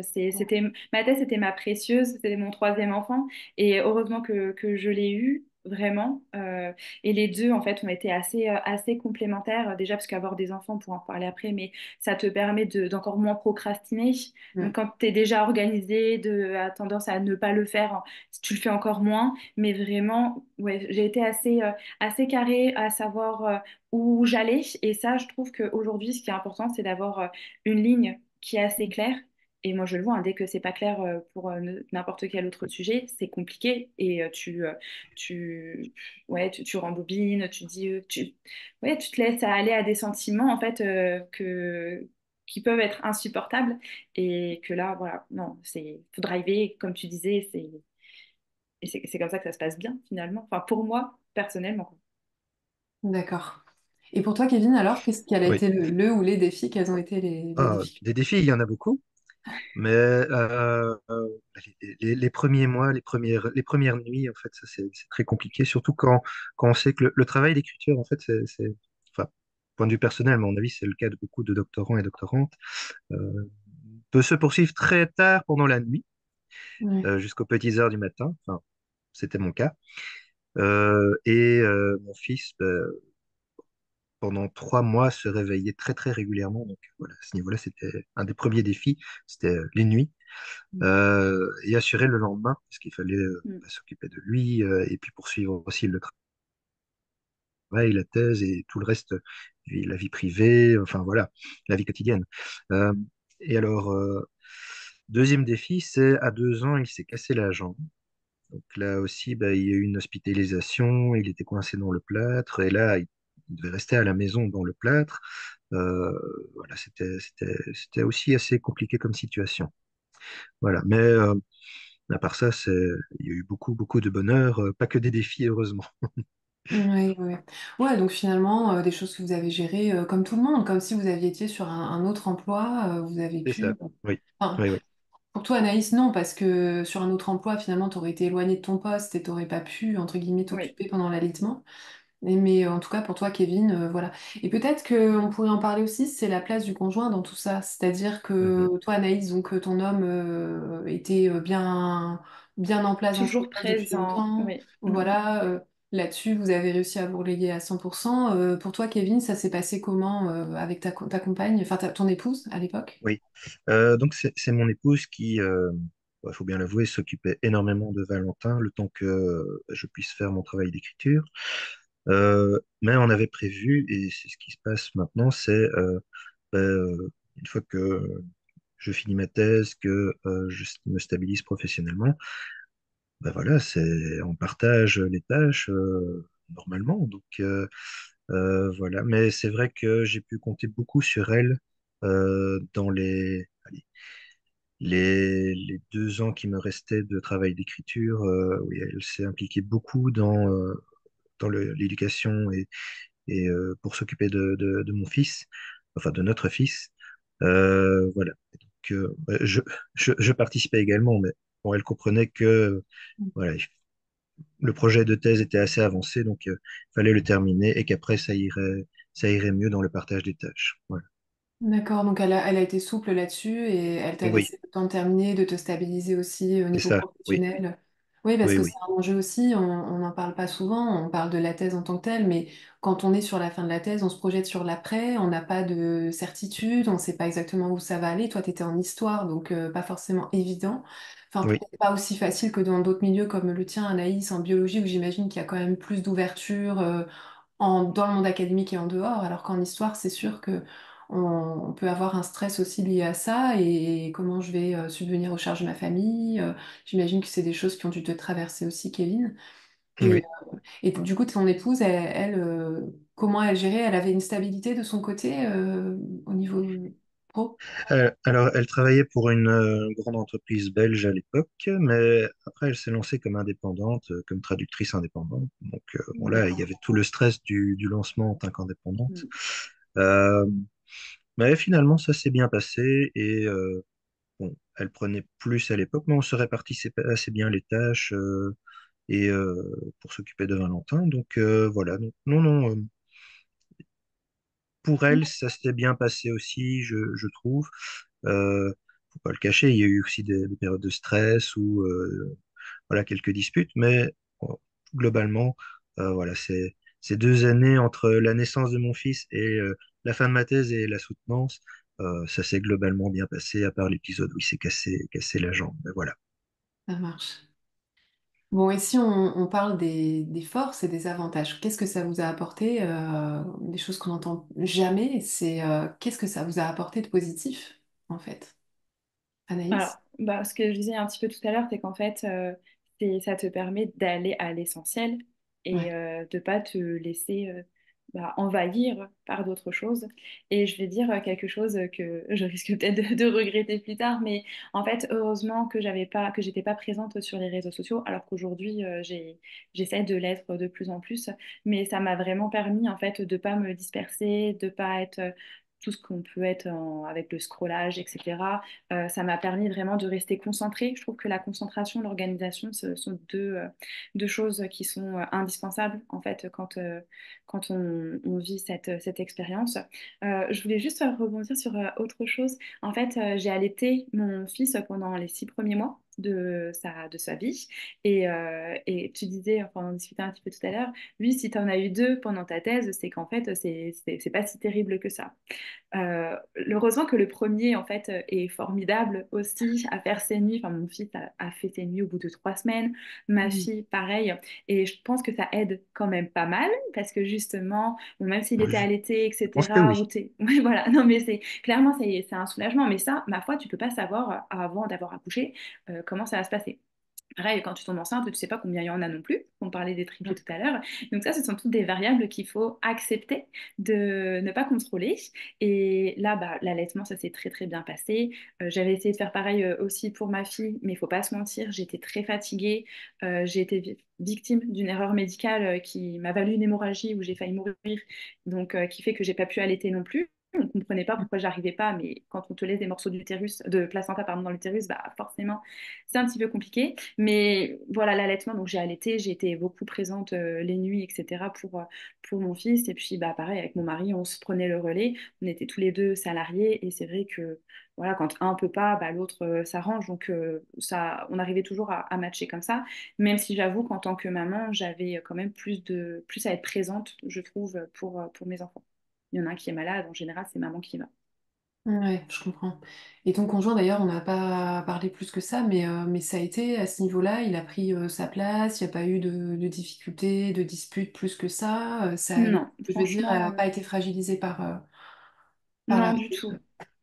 Ma thèse, c'était ma précieuse, c'était mon troisième enfant. Et heureusement que je l'ai eu, vraiment. Et les deux en fait ont été assez complémentaires. Déjà parce qu'avoir des enfants, on pourra en parler après, mais ça te permet d'encore moins procrastiner. Mm, Donc quand tu es déjà organisé, as tendance à ne pas le faire, tu le fais encore moins. Mais vraiment, ouais, j'ai été assez carrée à savoir où j'allais. Et ça, je trouve qu'aujourd'hui, ce qui est important, c'est d'avoir une ligne qui est assez claire. Et moi, je le vois, hein, dès que c'est pas clair pour n'importe quel autre sujet, c'est compliqué. Et tu, ouais, tu rembobines, ouais, tu te laisses aller à des sentiments, en fait, qui peuvent être insupportables. Et que là, voilà, non, faut driver, comme tu disais, et c'est comme ça que ça se passe bien, finalement. Enfin, pour moi, personnellement. d'accord. Et pour toi, Kevin, alors, quel a Oui. été le ou les défis? Quels ont été les Ah, difficultés? des défis, il y en a beaucoup, mais les premiers mois, les premières nuits, en fait, ça c'est très compliqué, surtout quand on sait que le travail d'écriture, en fait, enfin, point de vue personnel, à mon avis, c'est le cas de beaucoup de doctorants et doctorantes, euh, peut se poursuivre très tard pendant la nuit, Ouais. jusqu'aux petites heures du matin. Enfin, c'était mon cas. Mon fils, pendant 3 mois, se réveillait très très régulièrement. Donc voilà, à ce niveau-là, c'était un des premiers défis, c'était les nuits. Et assurer le lendemain, parce qu'il fallait Mm. s'occuper de lui et puis poursuivre aussi le travail, la thèse et tout le reste, la vie privée, enfin voilà, la vie quotidienne. Euh, et alors, deuxième défi, c'est à 2 ans, il s'est cassé la jambe. Donc là aussi, bah, il y a eu une hospitalisation, il était coincé dans le plâtre, et là, il devait rester à la maison dans le plâtre. Euh, voilà, c'était aussi assez compliqué comme situation. Voilà, mais à part ça, il y a eu beaucoup, beaucoup de bonheur, pas que des défis, heureusement. Oui, oui. Ouais, donc finalement, des choses que vous avez gérées comme tout le monde, comme si vous aviez été sur un autre emploi, vous avez C'est ça, pu... oui, Enfin, oui, oui, pour toi, Anaïs, non, parce que sur un autre emploi, finalement, tu aurais été éloigné de ton poste et tu n'aurais pas pu, entre guillemets, Oui, t'occuper pendant l'allaitement. Mais en tout cas, pour toi, Kevin, voilà. Et peut-être qu'on pourrait en parler aussi, c'est la place du conjoint dans tout ça. C'est-à-dire mhm, que toi, Anaïs, donc ton homme était bien en place dans son toujours poste depuis présent, longtemps. oui. Voilà, là-dessus, vous avez réussi à vous reléguer à 100%. Pour toi, Kevin, ça s'est passé comment avec ta compagne, enfin ton épouse à l'époque? oui. Donc c'est mon épouse qui, il faut bien l'avouer, s'occupait énormément de Valentin le temps que je puisse faire mon travail d'écriture. Mais on avait prévu, et c'est ce qui se passe maintenant, c'est une fois que je finis ma thèse, que je me stabilise professionnellement, ben voilà, on partage les tâches normalement. Donc voilà, mais c'est vrai que j'ai pu compter beaucoup sur elle dans allez, les 2 ans qui me restaient de travail d'écriture. Oui, elle s'est impliquée beaucoup dans l'éducation et pour s'occuper de mon fils, enfin de notre fils. Voilà. Donc, je participais également, mais bon, elle comprenait que voilà, le projet de thèse était assez avancé, donc il fallait le terminer et qu'après ça irait mieux dans le partage des tâches. Voilà. D'accord, donc elle a été souple là-dessus et elle t'a Oui, laissé le temps de terminer, de te stabiliser aussi au c'est niveau ça. Oui, professionnel. Oui, parce oui, que oui, c'est un enjeu aussi, on n'en parle pas souvent, on parle de la thèse en tant que telle, mais quand on est sur la fin de la thèse, on se projette sur l'après, on n'a pas de certitude, on ne sait pas exactement où ça va aller. Toi, tu étais en histoire, donc pas forcément évident. Enfin, oui, peut-être pas aussi facile que dans d'autres milieux comme le tien, Anaïs, en biologie, où j'imagine qu'il y a quand même plus d'ouverture dans le monde académique et en dehors, alors qu'en histoire, c'est sûr que on peut avoir un stress aussi lié à ça et comment je vais subvenir aux charges de ma famille. J'imagine que c'est des choses qui ont dû te traverser aussi, Kevin. Et, oui. et du coup, ton épouse, comment elle gérait? Elle avait une stabilité de son côté au niveau pro? Alors, elle travaillait pour une grande entreprise belge à l'époque, mais après, elle s'est lancée comme indépendante, comme traductrice indépendante. Donc, bon, là, il y D'accord. avait tout le stress du lancement en tant qu'indépendante. Mm. Euh, mais finalement, ça s'est bien passé et bon, elle prenait plus à l'époque, mais on se répartissait assez bien les tâches et pour s'occuper de Valentin. Donc, voilà. Donc, non, non, pour elle, ça s'était bien passé aussi, je trouve. Faut pas le cacher, il y a eu aussi des périodes de stress ou voilà quelques disputes, mais bon, globalement, voilà, c'est ces 2 années entre la naissance de mon fils et la fin de ma thèse et la soutenance, ça s'est globalement bien passé, à part l'épisode où il s'est cassé la jambe. Mais voilà. Ça marche. Bon, et si on parle des forces et des avantages, qu'est-ce que ça vous a apporté? Des choses qu'on n'entend jamais, c'est qu'est-ce que ça vous a apporté de positif, en fait, Alors, Anaïs? bah, ce que je disais un petit peu tout à l'heure, c'est qu'en fait, ça te permet d'aller à l'essentiel et Ouais, de pas te laisser envahir par d'autres choses. Et je vais dire quelque chose que je risque peut-être de regretter plus tard, mais en fait, heureusement que j'étais pas présente sur les réseaux sociaux, alors qu'aujourd'hui, j'essaie de l'être de plus en plus. Mais ça m'a vraiment permis en fait de pas me disperser, de pas être tout ce qu'on peut être avec le scrollage, etc. Ça m'a permis vraiment de rester concentrée. Je trouve que la concentration, l'organisation, ce sont deux choses qui sont indispensables en fait quand on vit cette expérience. Je voulais juste rebondir sur autre chose. En fait, j'ai allaité mon fils pendant les 6 premiers mois de sa vie. Et tu disais, enfin, on en discutait un petit peu tout à l'heure, lui, si tu en as eu deux pendant ta thèse, c'est qu'en fait, c'est pas si terrible que ça. Heureusement que le premier, en fait, est formidable aussi à faire ses nuits. Enfin, mon fils a fait ses nuits au bout de 3 semaines. Ma mm, fille, pareil. Et je pense que ça aide quand même pas mal parce que justement, bon, même s'il était Je, allaité, je pense que etc., oui. ouais, voilà. Non, mais clairement, c'est un soulagement. Mais ça, ma foi, tu peux pas savoir avant d'avoir accouché comment ça va se passer. Pareil, quand tu tombes enceinte, tu ne sais pas combien il y en a non plus. On parlait des triplés tout à l'heure. Donc ça, ce sont toutes des variables qu'il faut accepter de ne pas contrôler. Et là, bah, l'allaitement, ça s'est très très bien passé. J'avais essayé de faire pareil aussi pour ma fille, mais il faut pas se mentir, j'étais très fatiguée. J'ai été victime d'une erreur médicale qui m'a valu une hémorragie où j'ai failli mourir, donc qui fait que j'ai pas pu allaiter non plus. On ne comprenait pas pourquoi j'arrivais pas, mais quand on te laisse des morceaux d'utérus, de placenta pardon, dans l'utérus, bah forcément c'est un petit peu compliqué. Mais voilà, l'allaitement, donc j'ai allaité, j'ai été beaucoup présente les nuits, etc. Pour mon fils. Et puis, bah, pareil, avec mon mari, on se prenait le relais. On était tous les deux salariés. Et c'est vrai que voilà, quand un peut pas, bah, l'autre s'arrange. Donc, ça, on arrivait toujours à matcher comme ça. Même si j'avoue qu'en tant que maman, j'avais quand même plus à être présente, je trouve, pour mes enfants. Il y en a un qui est malade, en général, c'est maman qui va. Ouais, je comprends. Et ton conjoint, d'ailleurs, on n'a pas parlé plus que ça, mais ça a été à ce niveau-là, il a pris sa place, il n'y a pas eu de difficultés, de disputes plus que ça. Non, Je veux dire, elle n'a franchement, pas été fragilisée par non, la... du tout.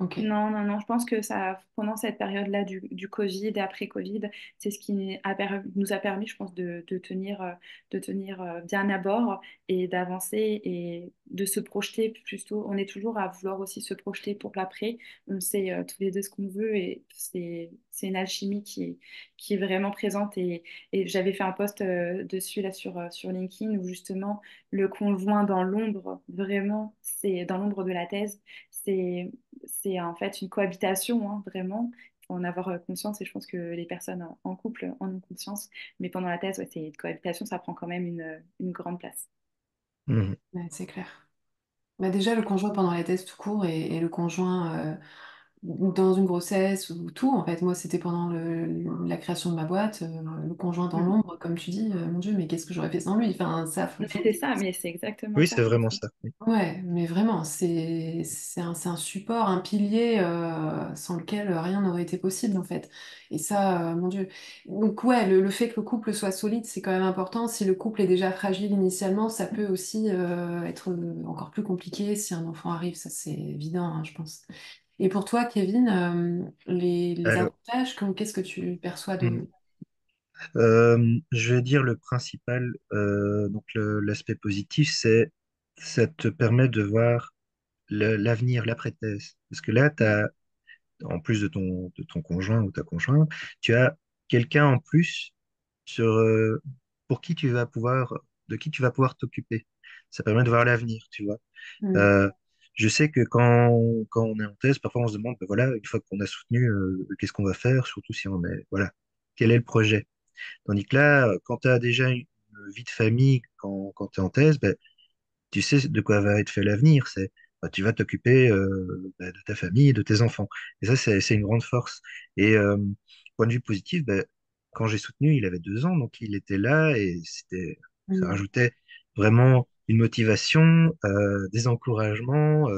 Ok. Non, non, non, je pense que ça, pendant cette période-là du Covid et après Covid, c'est ce qui nous a permis, je pense, de tenir bien à bord et d'avancer et de se projeter plutôt. On est toujours à vouloir aussi se projeter pour l'après. On sait tous les deux ce qu'on veut et c'est une alchimie qui est vraiment présente. Et j'avais fait un post dessus là sur LinkedIn où justement le conjoint dans l'ombre, vraiment, c'est dans l'ombre de la thèse. C'est c'est en fait une cohabitation, hein, vraiment. Il faut en avoir conscience et je pense que les personnes en couple en ont conscience. Mais pendant la thèse, ouais, c'est une cohabitation, ça prend quand même une grande place. Mhm. Ouais, c'est clair. Bah déjà, le conjoint pendant la thèse tout court et le conjoint dans une grossesse ou tout, en fait, moi, c'était pendant la création de ma boîte, le conjoint dans Mm. l'ombre, comme tu dis, mon Dieu, mais qu'est-ce que j'aurais fait sans lui? Enfin, ça, Mais c'est ça, mais c'est exactement Oui, c'est ça. vraiment ça. Oui. Ouais, mais vraiment, c'est un support, un pilier sans lequel rien n'aurait été possible en fait. Et ça, mon Dieu. Donc ouais, le fait que le couple soit solide, c'est quand même important. Si le couple est déjà fragile initialement, ça peut aussi être encore plus compliqué si un enfant arrive, ça c'est évident, hein, je pense. Et pour toi, Kevin, les Alors, avantages, qu'est-ce que tu perçois mhm. de... Je vais dire le principal, donc l'aspect positif, c'est ça te permet de voir l'avenir, l'après-thèse. Parce que là, en plus de ton conjoint ou ta conjointe, tu as quelqu'un en plus sur, pour qui tu vas pouvoir, de qui tu vas pouvoir t'occuper. Ça permet de voir l'avenir, tu vois. Mm, Euh, je sais que quand on est en thèse, parfois on se demande, ben voilà, une fois qu'on a soutenu, qu'est-ce qu'on va faire, surtout si on est, voilà, quel est le projet. Tandis que là, quand tu as déjà une vie de famille, quand tu es en thèse, ben, tu sais de quoi va être fait l'avenir. C'est, bah, tu vas t'occuper de ta famille, de tes enfants. Et ça, c'est une grande force. Et point de vue positif, ben, quand j'ai soutenu, il avait 2 ans, donc il était là et ça mm, rajoutait vraiment une motivation, des encouragements,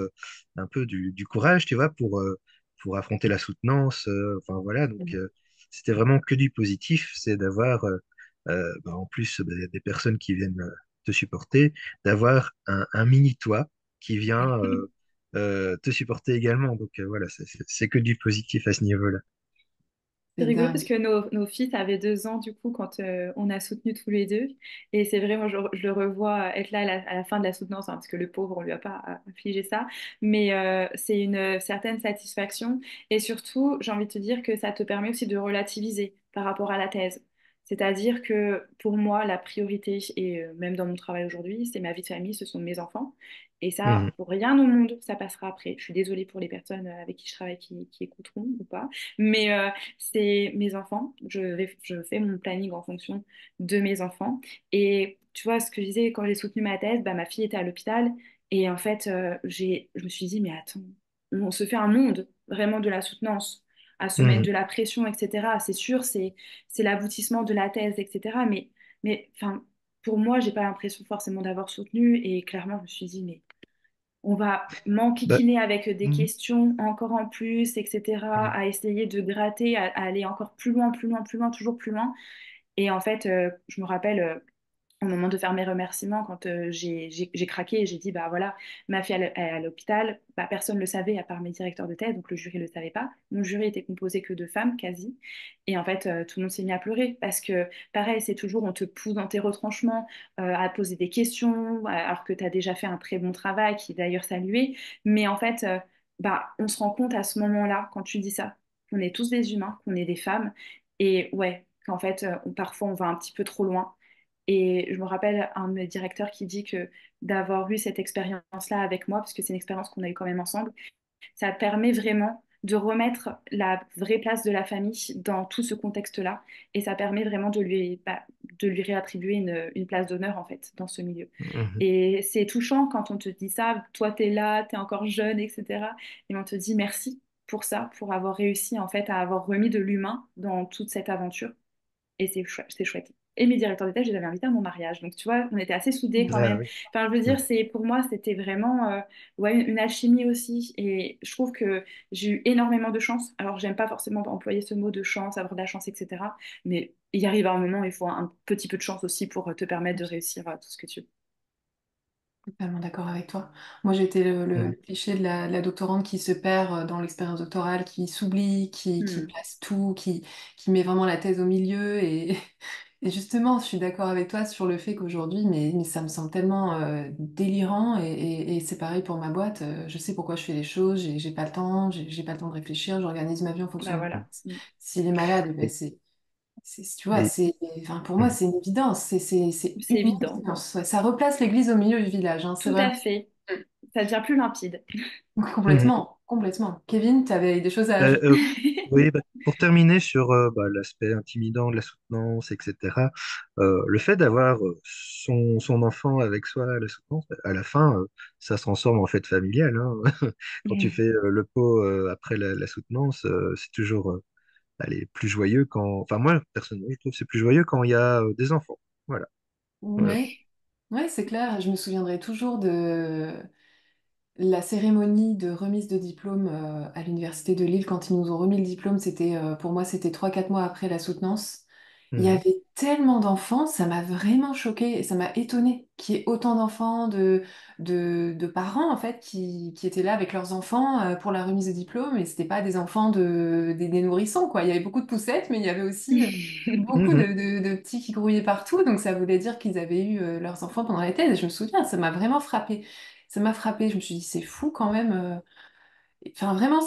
un peu du courage, tu vois, pour affronter la soutenance. Enfin voilà, donc mm. c'était vraiment que du positif, c'est d'avoir bah, en plus des personnes qui viennent te supporter, d'avoir un mini toi qui vient te supporter également. Donc voilà, c'est que du positif à ce niveau-là. C'est C'est rigolo dingue. parce que nos fils avaient 2 ans du coup quand on a soutenu tous les deux. Et c'est vrai, moi je le revois être là à la fin de la soutenance, hein, parce que le pauvre, on lui a pas infligé ça. Mais c'est une certaine satisfaction. Et surtout, j'ai envie de te dire que ça te permet aussi de relativiser par rapport à la thèse. C'est-à-dire que pour moi, la priorité, et même dans mon travail aujourd'hui, c'est ma vie de famille, ce sont mes enfants. Et Mhm. ça, pour rien au monde, ça passera après. Je suis désolée pour les personnes avec qui je travaille qui écouteront ou pas. Mais c'est mes enfants. Je fais mon planning en fonction de mes enfants. Et tu vois, ce que je disais, quand j'ai soutenu ma thèse, bah, ma fille était à l'hôpital. Et en fait, je me suis dit, mais attends, on se fait un monde vraiment de la soutenance, à se mettre Mhm. de la pression, etc. C'est sûr, c'est l'aboutissement de la thèse, etc. Mais enfin, pour moi, j'ai pas l'impression forcément d'avoir soutenu. Et clairement, je me suis dit, mais on va Bah, m'enquiquiner avec des mhm. questions encore en plus, etc., Mhm. à essayer de gratter, à aller encore plus loin, plus loin, plus loin, toujours plus loin. Et en fait, je me rappelle, au moment de faire mes remerciements, quand j'ai craqué et j'ai dit, bah voilà, ma fille elle est à l'hôpital, bah, personne ne le savait à part mes directeurs de thèse, donc le jury ne le savait pas. Mon jury était composé que de femmes, quasi. Et en fait, tout le monde s'est mis à pleurer parce que, pareil, c'est toujours, on te pousse dans tes retranchements, à poser des questions, alors que tu as déjà fait un très bon travail, qui est d'ailleurs salué. Mais en fait, bah, on se rend compte à ce moment-là, quand tu dis ça, qu'on est tous des humains, qu'on est des femmes, et ouais, qu'en fait, parfois on va un petit peu trop loin et je me rappelle un de mes directeurs qui dit que d'avoir eu cette expérience-là avec moi, parce que c'est une expérience qu'on a eue quand même ensemble, ça permet vraiment de remettre la vraie place de la famille dans tout ce contexte-là. Et ça permet vraiment de lui réattribuer une place d'honneur, en fait, dans ce milieu. Mhm. Et c'est touchant quand on te dit ça, toi, t'es là, t'es encore jeune, etc. Et on te dit merci pour ça, pour avoir réussi, en fait, à avoir remis de l'humain dans toute cette aventure. Et c'est chouette, c'est chouette. Et mes directeurs d'état, je les avais invités à mon mariage. Donc, tu vois, on était assez soudés quand Ah même. oui. Enfin, je veux dire, Mhm. c'est, pour moi, c'était vraiment ouais, une alchimie aussi. Et je trouve que j'ai eu énormément de chance. Alors, j'aime pas forcément employer ce mot de chance, avoir de la chance, etc. Mais il arrive à un moment, il faut un petit peu de chance aussi pour te permettre de réussir tout ce que tu veux. Totalement d'accord avec toi. Moi, j'étais le Mhm. cliché de la doctorante qui se perd dans l'expérience doctorale, qui s'oublie, qui Hmm. place tout, qui met vraiment la thèse au milieu. Et, et justement, je suis d'accord avec toi sur le fait qu'aujourd'hui, mais ça me semble tellement délirant. Et c'est pareil pour ma boîte. Je sais pourquoi je fais les choses, j'ai pas le temps, j'ai pas le temps de réfléchir, j'organise ma vie en fonction Bah de... voilà. Hmm. S'il est malade, eh ben Et, tu vois, et- enfin, pour moi, mhm. c'est une évidence, c'est C'est une évident. évidence. Ouais, ça replace l'église au milieu du village, hein, c'est Tout vraiment à fait. Ça devient plus limpide. Mhm. complètement, complètement. Kevin, tu avais des choses à Euh, ajouter? euh, oui, bah, pour terminer sur l'aspect intimidant de la soutenance, etc., le fait d'avoir son enfant avec soi à la soutenance, à la fin, ça se transforme en fête familiale, hein. Quand tu fais le pot après la soutenance, c'est toujours allez, plus joyeux quand... Enfin, moi, personnellement, je trouve que c'est plus joyeux quand il y a des enfants. Voilà. Voilà. Ouais, ouais, c'est clair. Je me souviendrai toujours de la cérémonie de remise de diplôme à l'université de Lille. Quand ils nous ont remis le diplôme, c'était pour moi, c'était 3 4 mois après la soutenance. Il y Mhm. avait tellement d'enfants, ça m'a vraiment choquée et ça m'a étonnée qu'il y ait autant d'enfants, de parents en fait qui étaient là avec leurs enfants pour la remise de diplôme et c'était pas des enfants des nourrissons quoi. Il y avait beaucoup de poussettes, mais il y avait aussi beaucoup Mhm. de petits qui grouillaient partout, donc ça voulait dire qu'ils avaient eu leurs enfants pendant la thèse. Et je me souviens, ça m'a vraiment frappée. Ça m'a frappée. Je me suis dit, c'est fou quand même. Enfin, vraiment,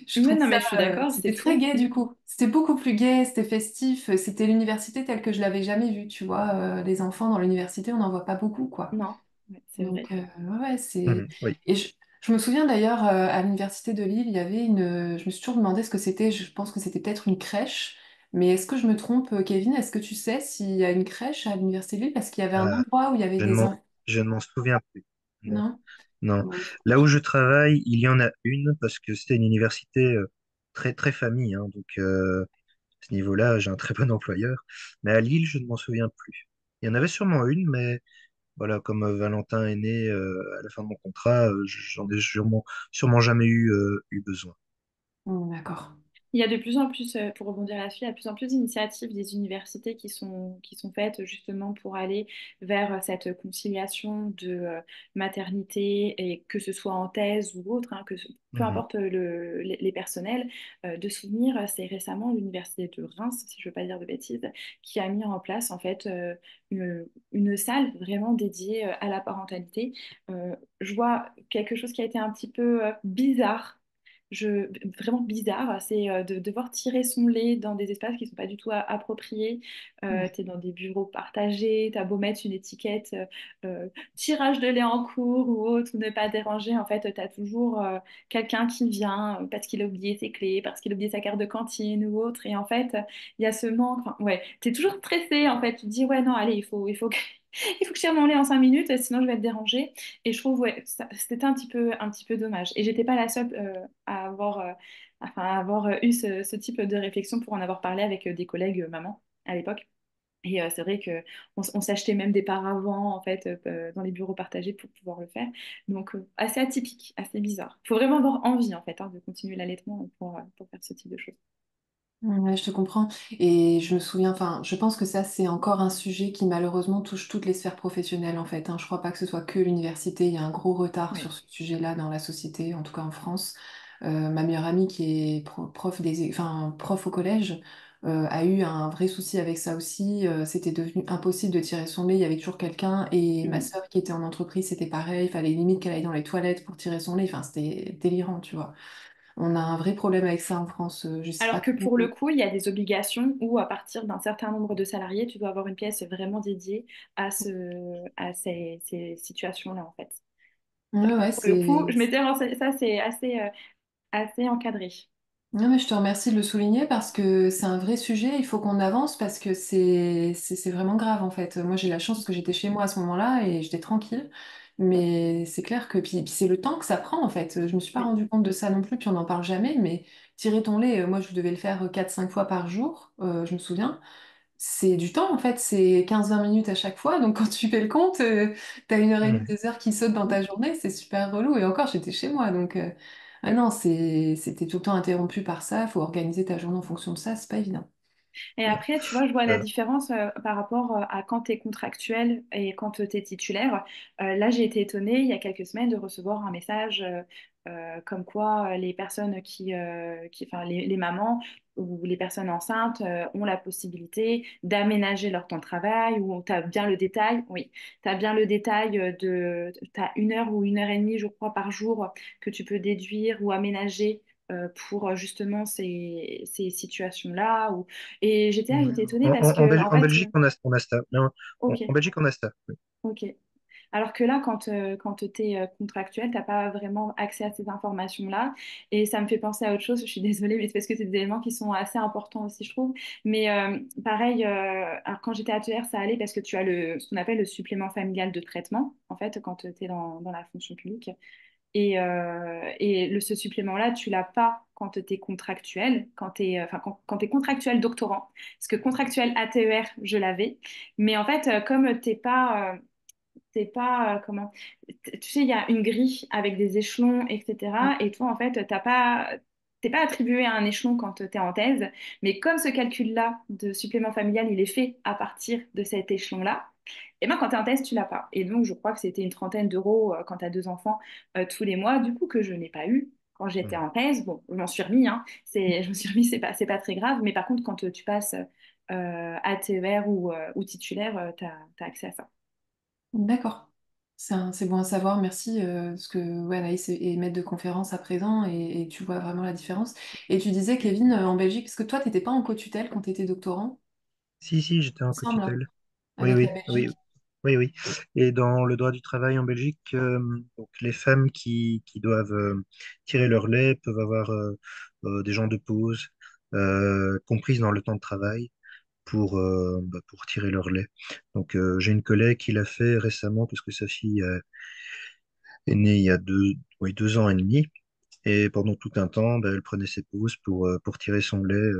je Ouais, trouve non, ça. mais je suis d'accord, c'est C'était très fou. gai du coup. C'était beaucoup plus gai, c'était festif. C'était l'université telle que je l'avais jamais vue. Tu vois, les enfants dans l'université, on n'en voit pas beaucoup, quoi. Non, ouais, c'est Donc, vrai. ouais, ouais, c'est. Mhm. Oui. Et je me souviens d'ailleurs, à l'université de Lille, il y avait une. Je me suis toujours demandé ce que c'était. Je pense que c'était peut-être une crèche. Mais est-ce que je me trompe, Kevin? Est-ce que tu sais s'il y a une crèche à l'université de Lille? Parce qu'il y avait un Euh, endroit où il y avait je ne des m'en, enfants. je ne m'en souviens plus. Non. Non? Non. Bon, Là où écoute. je travaille, il y en a une parce que c'était une université très, très famille, hein, donc à ce niveau-là, j'ai un très bon employeur. Mais à Lille, je ne m'en souviens plus. Il y en avait sûrement une, mais voilà, comme Valentin est né à la fin de mon contrat, j'en ai sûrement jamais eu besoin. D'accord. Il y a de plus en plus, pour rebondir là-dessus, il y a de plus en plus d'initiatives des universités qui sont faites justement pour aller vers cette conciliation de maternité, et que ce soit en thèse ou autre, hein, peu Mhm. importe les personnels. De souvenir, c'est récemment l'université de Reims, si je ne veux pas dire de bêtises, qui a mis en place en fait une salle vraiment dédiée à la parentalité. Je vois quelque chose qui a été un petit peu bizarre, vraiment bizarre, c'est de devoir tirer son lait dans des espaces qui ne sont pas du tout appropriés. Tu es dans des bureaux partagés, tu as beau mettre une étiquette tirage de lait en cours ou autre, ou ne pas déranger, en fait, tu as toujours quelqu'un qui vient parce qu'il a oublié ses clés, parce qu'il a oublié sa carte de cantine ou autre. Et en fait, il y a ce manque. Enfin, ouais, tu es toujours stressé, en fait. Tu te dis, ouais, non, allez, il faut que... il faut que je tire mon lait en 5 minutes, sinon je vais être dérangée. Et je trouve, ouais, c'était un petit peu dommage. Et j'étais pas la seule à avoir, enfin, à avoir eu ce type de réflexion pour en avoir parlé avec des collègues mamans à l'époque. Et c'est vrai que on s'achetait même des paravents en fait dans les bureaux partagés pour pouvoir le faire. Donc assez atypique, assez bizarre. Il faut vraiment avoir envie en fait, hein, de continuer l'allaitement pour faire ce type de choses. Ouais, je te comprends. Et je me souviens, enfin, je pense que ça, c'est encore un sujet qui malheureusement touche toutes les sphères professionnelles en fait, hein. Je crois pas que ce soit que l'université. Il y a un gros retard sur Oui. ce sujet-là dans la société, en tout cas en France. Ma meilleure amie qui est prof au collège a eu un vrai souci avec ça aussi. C'était devenu impossible de tirer son lait. Il y avait toujours quelqu'un. Et ma Mm. sœur qui était en entreprise, c'était pareil. Il fallait limite qu'elle aille dans les toilettes pour tirer son lait. Enfin, c'était délirant, tu vois. On a un vrai problème avec ça en France. Je sais pas Alors que pour le trop. coup, il y a des obligations où à partir d'un certain nombre de salariés, tu dois avoir une pièce vraiment dédiée à ces situations-là, en fait. Ouais, ouais, Pour le coup, c'est. je m'étais renseignée, ça c'est assez encadré. Non, mais je te remercie de le souligner parce que c'est un vrai sujet. Il faut qu'on avance parce que c'est vraiment grave en fait. Moi, j'ai la chance parce que j'étais chez moi à ce moment-là et j'étais tranquille. Mais c'est clair que puis c'est le temps que ça prend en fait. Je me suis pas Oui. rendu compte de ça non plus, puis on n'en parle jamais. Mais tirer ton lait, moi, je devais le faire 4 5 fois par jour, je me souviens. C'est du temps en fait, c'est 15 20 minutes à chaque fois. Donc quand tu fais le compte, t'as 1 heure et demie, Mhm. 2 heures qui sautent dans ta journée, c'est super relou. Et encore, j'étais chez moi, donc ah non, c'était tout le temps interrompu par ça. Il faut organiser ta journée en fonction de ça, c'est pas évident. Et Mais après, tu vois, je vois la Euh, différence par rapport à quand tu es contractuel et quand tu es titulaire. Là, j'ai été étonnée il y a quelques semaines de recevoir un message comme quoi les personnes enfin, les mamans ou les personnes enceintes ont la possibilité d'aménager leur temps de travail ou tu as bien le détail. Oui, tu as bien le détail tu as 1 heure ou 1 heure et demie, je crois, par jour que tu peux déduire ou aménager pour justement ces situations-là. Et j'étais étonnée parce que, en En fait, Belgique, on a ça. Non, ok, en Belgique, on a ça. Oui. ok. Alors que là, quand tu es contractuel, tu n'as pas vraiment accès à ces informations-là. Et ça me fait penser à autre chose. Je suis désolée, mais c'est parce que c'est des éléments qui sont assez importants aussi, je trouve. Mais pareil, alors quand j'étais à TER, ça allait parce que tu as ce qu'on appelle le supplément familial de traitement, en fait, quand tu es dans la fonction publique. Ce supplément-là, tu l'as pas quand tu es contractuel, quand tu es contractuel doctorant. Parce que contractuel ATER, je l'avais. Mais en fait, comme t'es pas comment tu sais, il y a une grille avec des échelons, etc. Et toi, en fait, t'es pas attribué à un échelon quand tu es en thèse, mais comme ce calcul-là de supplément familial, il est fait à partir de cet échelon-là, et ben quand tu es en thèse, tu l'as pas. Et donc, je crois que c'était une trentaine d'euros quand tu as 2 enfants tous les mois, du coup, que je n'ai pas eu. Quand j'étais Mhm. en thèse, bon, je m'en suis remis, hein. Je me suis remis, c'est pas très grave, mais par contre, quand tu passes ATER ou titulaire, tu as accès à ça. d'accord, c'est bon à savoir, merci. Parce que ouais, Anaïs est maître de conférence à présent et tu vois vraiment la différence. Et tu disais, Kevin, en Belgique, parce que toi, t'étais pas en co-tutelle quand t'étais doctorant, Si, si, j'étais il en me semble, hein, co-tutelle. Oui, avec la oui, oui, Belgique. oui, oui. Et dans le droit du travail en Belgique, donc les femmes qui doivent tirer leur lait peuvent avoir des gens de pause comprises dans le temps de travail pour tirer leur lait. Donc j'ai une collègue qui l'a fait récemment parce que sa fille est née il y a oui, 2 ans et demi. Et pendant tout un temps, elle prenait ses pauses pour tirer son lait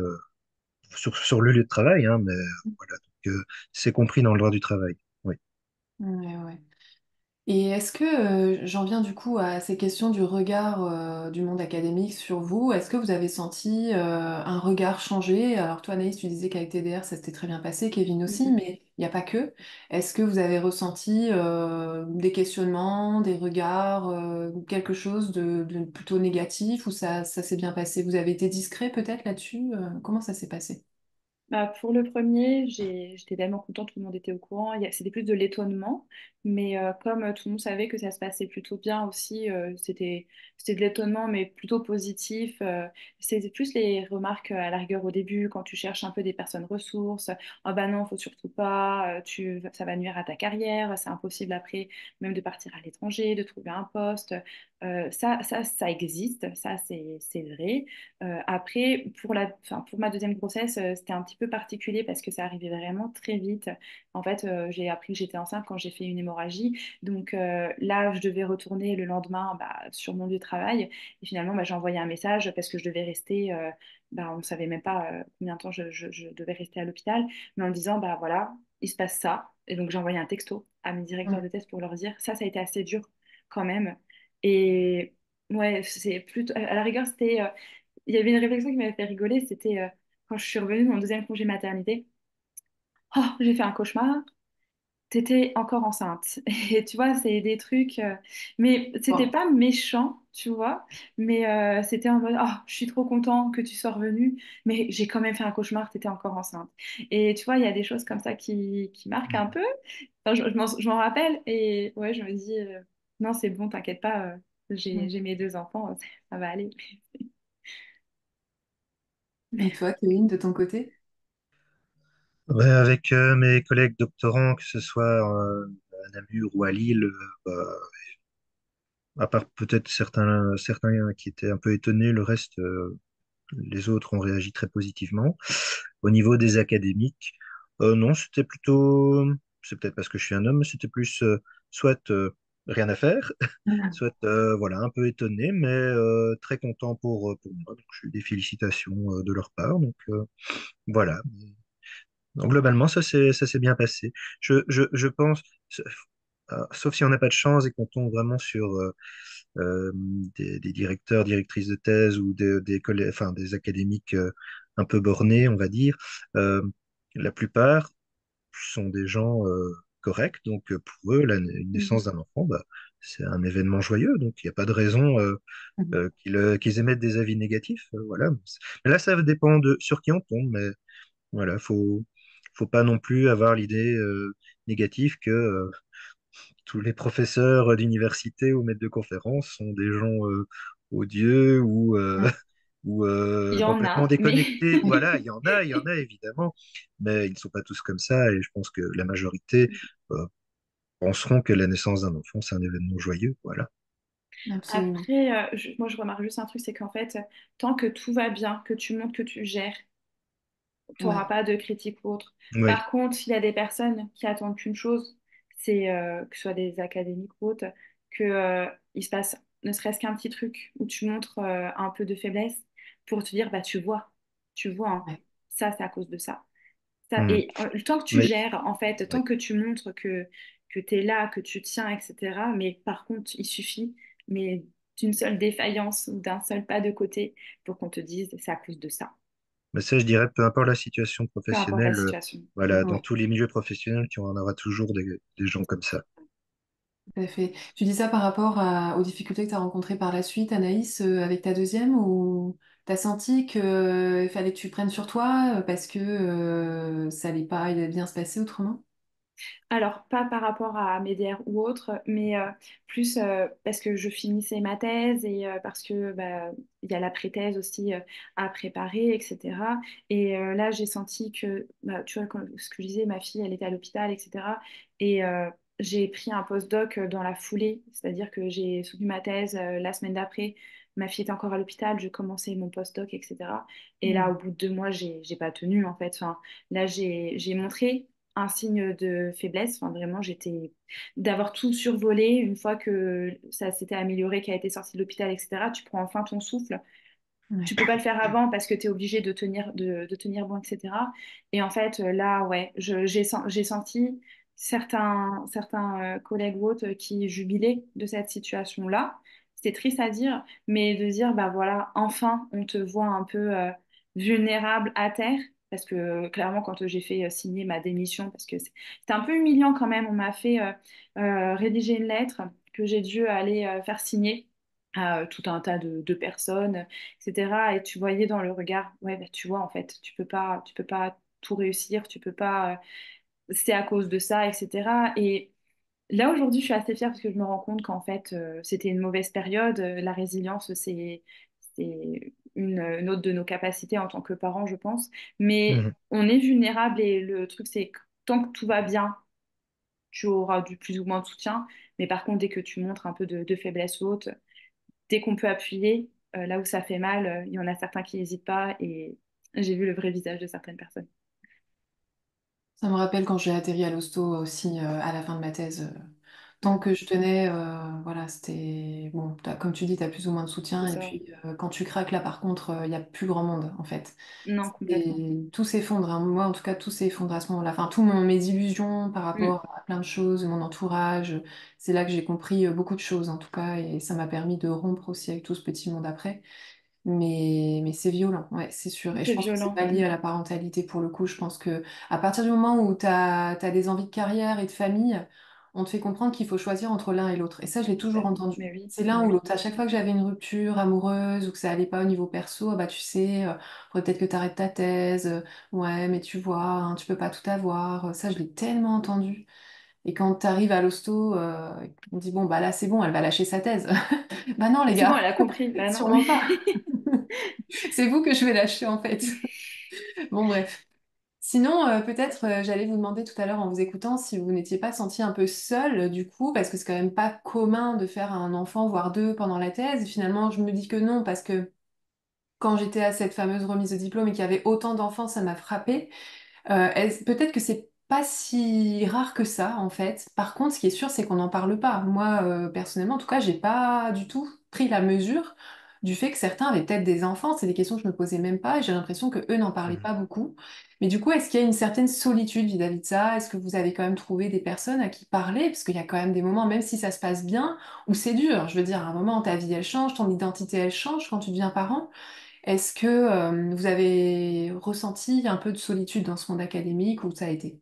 sur le lieu de travail, hein, mais voilà, donc c'est compris dans le droit du travail. Oui. Ouais, ouais. Et est-ce que, j'en viens du coup à ces questions du regard du monde académique sur vous, est-ce que vous avez senti un regard changer? Alors toi Anaïs, tu disais qu'avec TDR ça s'était très bien passé, Kevin aussi, Mhm. mais il n'y a pas que. Est-ce que vous avez ressenti des questionnements, des regards, quelque chose de plutôt négatif ou ça s'est bien passé? Vous avez été discret peut-être là-dessus? Comment ça s'est passé? Bah, pour le premier, j'étais tellement contente, tout le monde était au courant. C'était plus de l'étonnement, mais comme tout le monde savait que ça se passait plutôt bien aussi, c'était de l'étonnement, mais plutôt positif. C'était plus les remarques à la rigueur au début, quand tu cherches un peu des personnes ressources. Ah bah non, faut surtout pas, ça va nuire à ta carrière, c'est impossible après même de partir à l'étranger, de trouver un poste. Ça existe, ça c'est vrai. Après, pour ma deuxième grossesse, c'était un petit peu particulier parce que ça arrivait vraiment très vite. En fait, j'ai appris que j'étais enceinte quand j'ai fait une hémorragie. Donc là, je devais retourner le lendemain bah, sur mon lieu de travail. Et finalement, bah, j'ai envoyé un message parce que je devais rester, bah, on ne savait même pas combien de temps je devais rester à l'hôpital, mais en me disant, bah voilà, il se passe ça. Et donc j'ai envoyé un texto à mes directeurs de thèse pour leur dire, ça a été assez dur quand même. Et ouais, c'est plutôt, à la rigueur, il y avait une réflexion qui m'avait fait rigoler, c'était quand je suis revenue de mon deuxième congé maternité, oh, j'ai fait un cauchemar. T'étais encore enceinte. Et tu vois, c'est des trucs. Mais c'était Wow. pas méchant, tu vois. Mais c'était en mode, oh, je suis trop content que tu sois revenue. Mais j'ai quand même fait un cauchemar, t'étais encore enceinte. Et tu vois, il y a des choses comme ça qui marquent un peu. Enfin, je m'en rappelle. Et ouais, je me dis, non, c'est bon, t'inquiète pas. J'ai mes deux enfants, ça va aller. Et toi, Kevin, de ton côté? Ouais, avec mes collègues doctorants, que ce soit à Namur ou à Lille, bah, à part peut-être certains qui étaient un peu étonnés, le reste, les autres ont réagi très positivement. Au niveau des académiques, non, c'était plutôt, c'est peut-être parce que je suis un homme, mais c'était plus soit rien à faire, soit voilà, un peu étonné, mais très content pour moi. Donc, j'ai eu des félicitations de leur part. Donc voilà. Donc, globalement, ça s'est bien passé. Je pense, sauf si on n'a pas de chance et qu'on tombe vraiment sur des directeurs, directrices de thèse ou des collègues, enfin, des académiques un peu bornés, on va dire. Euh, la plupart sont des gens corrects, donc pour eux, une naissance Mhm. d'un enfant, bah, c'est un événement joyeux, donc il n'y a pas de raison Mhm. qu'ils émettent des avis négatifs. Voilà. Mais là, ça dépend de sur qui on tombe, mais voilà, faut pas non plus avoir l'idée négative que tous les professeurs d'université ou maîtres de conférences sont des gens odieux ou, ou Il y en complètement a, mais déconnectés. Voilà, il y en a évidemment, mais ils ne sont pas tous comme ça et je pense que la majorité euh, penseront que la naissance d'un enfant, c'est un événement joyeux. Voilà. Absolument. après, moi je remarque juste un truc, c'est qu'en fait, tant que tout va bien, que tu montres que tu gères, tu n'auras Ouais, pas de critiques ou autre. Oui. Par contre, il y a des personnes qui attendent qu'une chose, c'est que ce soit des académiques ou autres, que, il se passe ne serait-ce qu'un petit truc où tu montres un peu de faiblesse pour te dire, bah tu vois, hein, ouais. ça c'est à cause de ça. Hmm. Et tant que tu Mais gères, en fait, oui. tant que tu montres que tu es là, que tu tiens, etc. Mais par contre, il suffit mais d'une seule défaillance ou d'un seul pas de côté pour qu'on te dise, c'est à cause de ça. Mais ça, je dirais, peu importe la situation Peu importe la professionnelle, situation. Mm. voilà, dans Ouais, tous les milieux professionnels, tu en auras toujours des gens comme ça. tout à fait. Tu dis ça par rapport aux difficultés que tu as rencontrées par la suite, Anaïs, avec ta deuxième, ou t'as senti qu'il fallait que tu prennes sur toi parce que ça allait pas bien se passer autrement? Alors, pas par rapport à MEDER ou autre, mais plus parce que je finissais ma thèse et parce que bah, il y a la pré-thèse aussi à préparer, etc. Et là, j'ai senti que, bah, tu vois, ce que je disais, ma fille, elle était à l'hôpital, etc. Et j'ai pris un post-doc dans la foulée, c'est-à-dire que j'ai soutenu ma thèse la semaine d'après. Ma fille était encore à l'hôpital, je commençais mon post-doc, etc. Et là, au Mm. bout de 2 mois, j'ai pas tenu, en fait. Enfin, là, j'ai montré un signe de faiblesse. Enfin, vraiment, j'étais d'avoir tout survolé une fois que ça s'était amélioré, qu'elle a été sortie de l'hôpital, etc. Tu prends enfin ton souffle. Ouais. Tu peux pas le faire avant parce que tu es obligé de tenir bon, etc. Et en fait, là, ouais, j'ai senti certains collègues ou autres qui jubilaient de cette situation-là. C'est triste à dire, mais de dire, bah voilà, enfin, on te voit un peu vulnérable à terre. Parce que clairement, quand j'ai fait signer ma démission, parce que c'était un peu humiliant quand même, on m'a fait rédiger une lettre que j'ai dû aller faire signer à tout un tas de personnes, etc. Et tu voyais dans le regard, ouais, bah, tu vois, en fait, tu peux pas tout réussir, tu peux pas, c'est à cause de ça, etc. Et là, aujourd'hui, je suis assez fière parce que je me rends compte qu'en fait, c'était une mauvaise période. La résilience, c'est une autre de nos capacités en tant que parents, je pense. Mais Mhm. on est vulnérable et le truc, c'est que tant que tout va bien, tu auras du plus ou moins de soutien. Mais par contre, dès que tu montres un peu de faiblesse ou autre, dès qu'on peut appuyer, là où ça fait mal, il y en a certains qui n'hésitent pas et j'ai vu le vrai visage de certaines personnes. Ça me rappelle quand j'ai atterri à l'hosto aussi à la fin de ma thèse. Tant Mm, que je tenais, voilà, c'était bon. Comme tu dis, tu as plus ou moins de c'est soutien. Et ça. puis quand tu craques là, par contre, il n'y a plus grand monde en fait. Non, complètement. Et tout s'effondre, hein. Moi, en tout cas, tout s'effondre à ce moment-là. Enfin, mes illusions par Mm. rapport à plein de choses, mon entourage, c'est là que j'ai compris beaucoup de choses en tout cas. Et ça m'a permis de rompre aussi avec tout ce petit monde après. mais c'est violent, ouais, c'est sûr. Et je C'est pense que c'est violent. pas lié à la parentalité pour le coup. Je pense que à partir du moment où tu as des envies de carrière et de famille, on te fait comprendre qu'il faut choisir entre l'un et l'autre. Et ça, je l'ai toujours entendu. Mais oui, C'est mais l'un ou oui. l'autre. À chaque fois que j'avais une rupture amoureuse ou que ça allait pas au niveau perso, ah bah tu sais, faudrait peut-être que tu arrêtes ta thèse. Ouais, mais tu vois, hein, tu peux pas tout avoir. Ça, je l'ai tellement entendu. Et quand tu arrives à l'hosto, on dit bon, bah là, c'est bon, elle va lâcher sa thèse. Bah non, les C'est bon, gars, elle a compris. Bah non. sûrement pas. C'est vous que je vais lâcher en fait. Bon, bref. Sinon, peut-être, j'allais vous demander tout à l'heure en vous écoutant si vous n'étiez pas senti un peu seul du coup, parce que c'est quand même pas commun de faire un enfant, voire deux, pendant la thèse. Et finalement, je me dis que non, parce que quand j'étais à cette fameuse remise de diplôme et qu'il y avait autant d'enfants, ça m'a frappée. Peut-être que c'est pas si rare que ça, en fait. Par contre, ce qui est sûr, c'est qu'on n'en parle pas. Moi, personnellement, en tout cas, j'ai pas du tout pris la mesure du fait que certains avaient peut-être des enfants. C'est des questions que je me posais même pas et j'ai l'impression que eux n'en parlaient Mhm. pas beaucoup. Mais du coup, est-ce qu'il y a une certaine solitude vis-à-vis de ça? Est-ce que vous avez quand même trouvé des personnes à qui parler? Parce qu'il y a quand même des moments, même si ça se passe bien, où c'est dur. Je veux dire, à un moment, ta vie, elle change, ton identité, elle change quand tu deviens parent. Est-ce que vous avez ressenti un peu de solitude dans ce monde académique ou ça a été?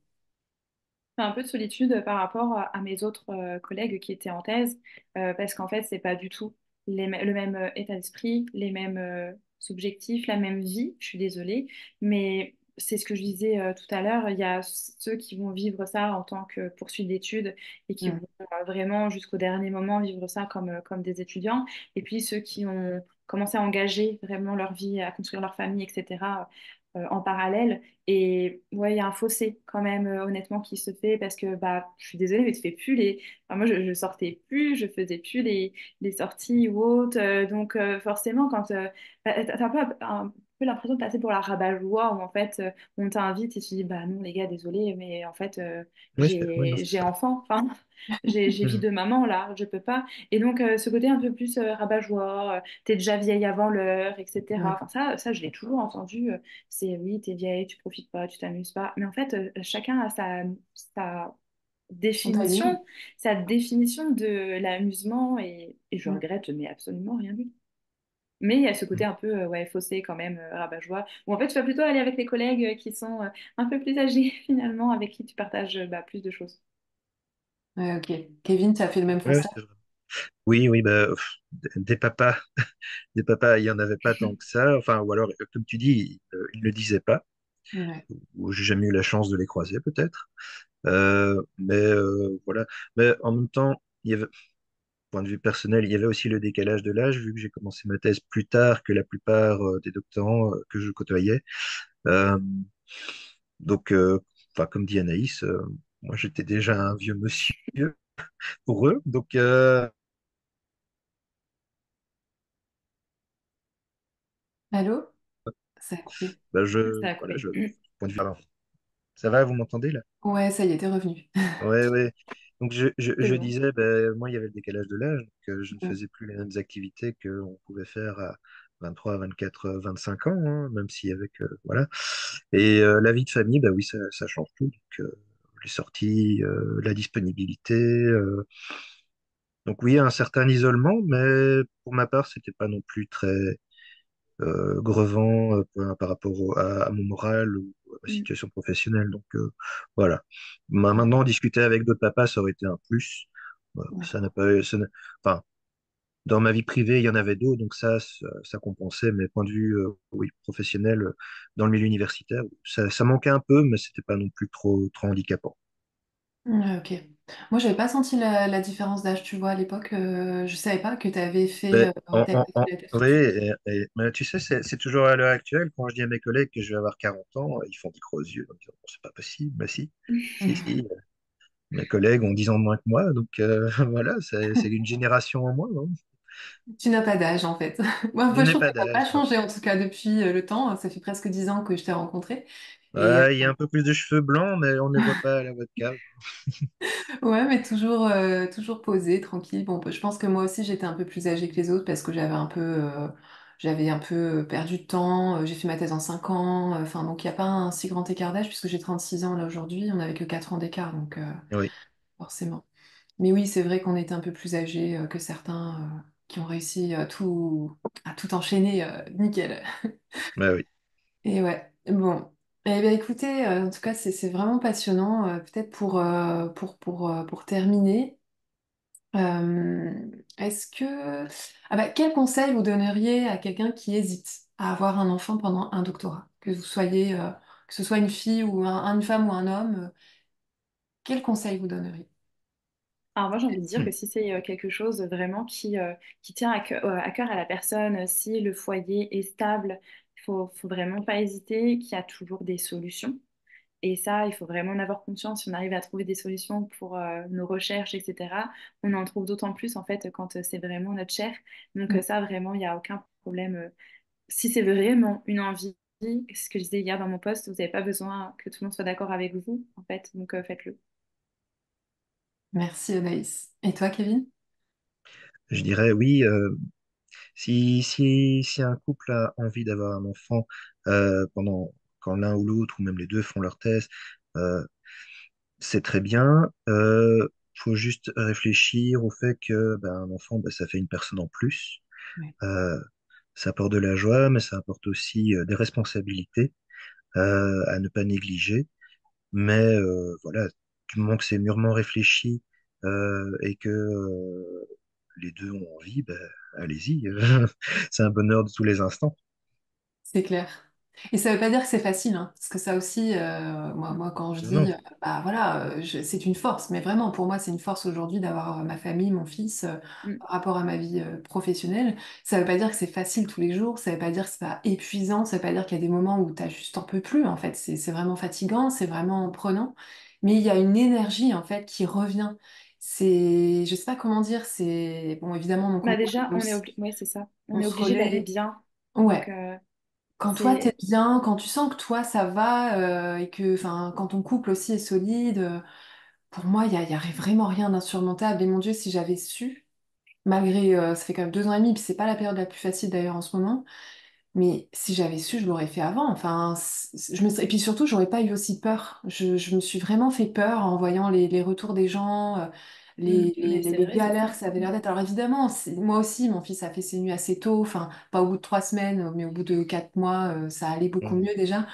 Un peu de solitude par rapport à mes autres collègues qui étaient en thèse, parce qu'en fait, c'est pas du tout le même état d'esprit, les mêmes objectifs, la même vie, je suis désolée, mais c'est ce que je disais tout à l'heure, il y a ceux qui vont vivre ça en tant que poursuite d'études et qui vont Mm. vraiment jusqu'au dernier moment vivre ça comme des étudiants, et puis ceux qui ont commencé à engager vraiment leur vie, à construire leur famille, etc., en parallèle. Et ouais, il y a un fossé quand même, honnêtement, qui se fait parce que bah, je suis désolée, mais tu fais plus les. Enfin, moi, je sortais plus, je faisais plus les sorties ou autres. Donc, forcément, quand bah, t'as un peu l'impression de passer pour la rabat-joie où en fait, on t'invite et tu dis bah non, les gars, désolé, mais en fait, Oui, oui, non, c'est j'ai ça. enfant. Enfin, j'ai vie Mhm. de maman là, je peux pas. Et donc, ce côté un peu plus rabat-joie, t'es déjà vieille avant l'heure, etc. Ouais. Enfin, ça je l'ai toujours entendu. C'est oui, t'es vieille, tu profites pas, tu t'amuses pas. Mais en fait, chacun a sa Son timing. définition, sa définition de l'amusement et je Mm. regrette, mais absolument rien du tout. Mais il y a ce côté un peu ouais, faussé quand même, rabat-joie, où en fait tu vas plutôt aller avec les collègues qui sont un peu plus âgés finalement, avec qui tu partages bah, plus de choses. Ouais, ok. Kevin, tu as fait le même Ouais, constat? c'est vrai. Oui, oui, bah, des papas, des papas, il y en avait pas tant que ça. Enfin, ou alors, comme tu dis, ils ne le disaient pas. Ouais. Ou j'ai jamais eu la chance de les croiser, peut-être. Mais voilà. Mais en même temps, il y avait, point de vue personnel, il y avait aussi le décalage de l'âge, vu que j'ai commencé ma thèse plus tard que la plupart des doctorants que je côtoyais. Euh, donc, enfin, comme dit Anaïs, moi j'étais déjà un vieux monsieur pour eux. Donc, Allô? Ça a coupé. bah, Ça a voilà, coupé. point de vue. Pardon. Ça va, vous m'entendez là? Ouais, ça y est, t'es revenu. Ouais, ouais. Donc, C'est je bon. disais, ben, moi, il y avait le décalage de l'âge, donc je ne Mm. faisais plus les mêmes activités qu'on pouvait faire à 23, 24, 25 ans, hein, même si avec, voilà. Et la vie de famille, bah oui, ça change tout. Donc, les sorties, la disponibilité. Donc, oui, un certain isolement, mais pour ma part, c'était pas non plus très grevant par rapport à mon moral ou à ma Mm. situation professionnelle. Donc, voilà. Ouais. Maintenant, discuter avec d'autres papas, ça aurait été un plus. Voilà. Ça n'a pas, enfin, dans ma vie privée, il y en avait d'autres, donc ça compensait. Mais point de vue, oui, professionnel, dans le milieu universitaire, ça manquait un peu, mais c'était pas non plus trop handicapant. Ouais, ok. Moi, j'avais pas senti la différence d'âge, tu vois, à l'époque. Je savais pas que tu avais fait Mais oui, mais tu sais, c'est toujours à l'heure actuelle, quand je dis à mes collègues que je vais avoir 40 ans, ils font des gros yeux en disant, bon, c'est pas possible. Bah si, si. Mes collègues ont 10 ans de moins que moi, donc voilà, c'est une génération en moins, hein. Tu n'as pas d'âge, en fait. Moi, Je je n'ai trouve que pas t'as pas d'âge, non. changé, en tout cas, depuis le temps. Ça fait presque 10 ans que je t'ai rencontré. Et Ouais, il y a un peu plus de cheveux blancs, mais on ne les voit pas à la webcam. ouais, mais toujours, toujours posé, tranquille. Bon, je pense que moi aussi, j'étais un peu plus âgée que les autres parce que j'avais un peu perdu de temps. J'ai fait ma thèse en 5 ans. Enfin, donc, il n'y a pas un si grand écart d'âge puisque j'ai 36 ans là aujourd'hui. On n'avait que 4 ans d'écart, donc Oui. forcément. Mais oui, c'est vrai qu'on était un peu plus âgés que certains. qui ont réussi à tout enchaîner nickel. Bah oui. Et ouais, bon. Eh bien, écoutez, en tout cas, c'est vraiment passionnant. Peut-être pour terminer, euh, est-ce que... Ah bah, quel conseil vous donneriez à quelqu'un qui hésite à avoir un enfant pendant un doctorat? Que vous soyez, que ce soit une fille ou une femme ou un homme, quel conseil vous donneriez? Alors moi, j'ai envie de dire Hmm. que si c'est quelque chose vraiment qui tient à cœur à la personne, si le foyer est stable, faut vraiment pas hésiter, qu'il y a toujours des solutions. Et ça, il faut vraiment en avoir conscience. Si on arrive à trouver des solutions pour nos recherches, etc., on en trouve d'autant plus en fait quand c'est vraiment notre chair. Donc Mm. ça, vraiment, il n'y a aucun problème. Si c'est vraiment une envie, c'est ce que je disais hier dans mon post, vous n'avez pas besoin que tout le monde soit d'accord avec vous, en fait. Donc faites-le. Merci Anaïs. Et toi, Kevin? Je dirais oui. Si un couple a envie d'avoir un enfant pendant quand l'un ou l'autre ou même les deux font leur thèse, euh, c'est très bien. Faut juste réfléchir au fait que ben, un enfant, ben, ça fait une personne en plus. Ouais. Euh, Ça apporte de la joie, mais ça apporte aussi des responsabilités à ne pas négliger. Mais voilà, du moment que c'est mûrement réfléchi et que les deux ont envie, ben, allez-y. C'est un bonheur de tous les instants. C'est clair. Et ça veut pas dire que c'est facile, hein, parce que ça aussi, moi, quand je dis, Non. bah voilà, c'est une force, mais vraiment, pour moi, c'est une force aujourd'hui d'avoir ma famille, mon fils, Mm. par rapport à ma vie professionnelle. Ça veut pas dire que c'est facile tous les jours, ça veut pas dire que c'est pas épuisant, ça veut pas dire qu'il y a des moments où t'as juste un peu plus, en fait. C'est vraiment fatigant, c'est vraiment prenant, mais il y a une énergie, en fait, qui revient. Je sais pas comment dire, bon, évidemment, mon Bah conjoint, déjà, lui aussi, ouais, c'est ça. On on est se obligé d'aller relaie. bien. Donc, Ouais. Quand toi t'es c'est bien, quand tu sens que toi ça va et que, enfin, quand ton couple aussi est solide, pour moi y a vraiment rien d'insurmontable. Et mon Dieu, si j'avais su, malgré, ça fait quand même 2 ans et demi, puis c'est pas la période la plus facile d'ailleurs en ce moment, mais si j'avais su, je l'aurais fait avant. Enfin, et puis surtout, j'aurais pas eu aussi peur. Je me suis vraiment fait peur en voyant les retours des gens, mais c'est les vrai, c'est galères ça. que ça avait l'air d'être. Alors évidemment, moi aussi, mon fils a fait ses nuits assez tôt, enfin, pas au bout de 3 semaines, mais au bout de 4 mois, ça allait beaucoup Mm. mieux déjà.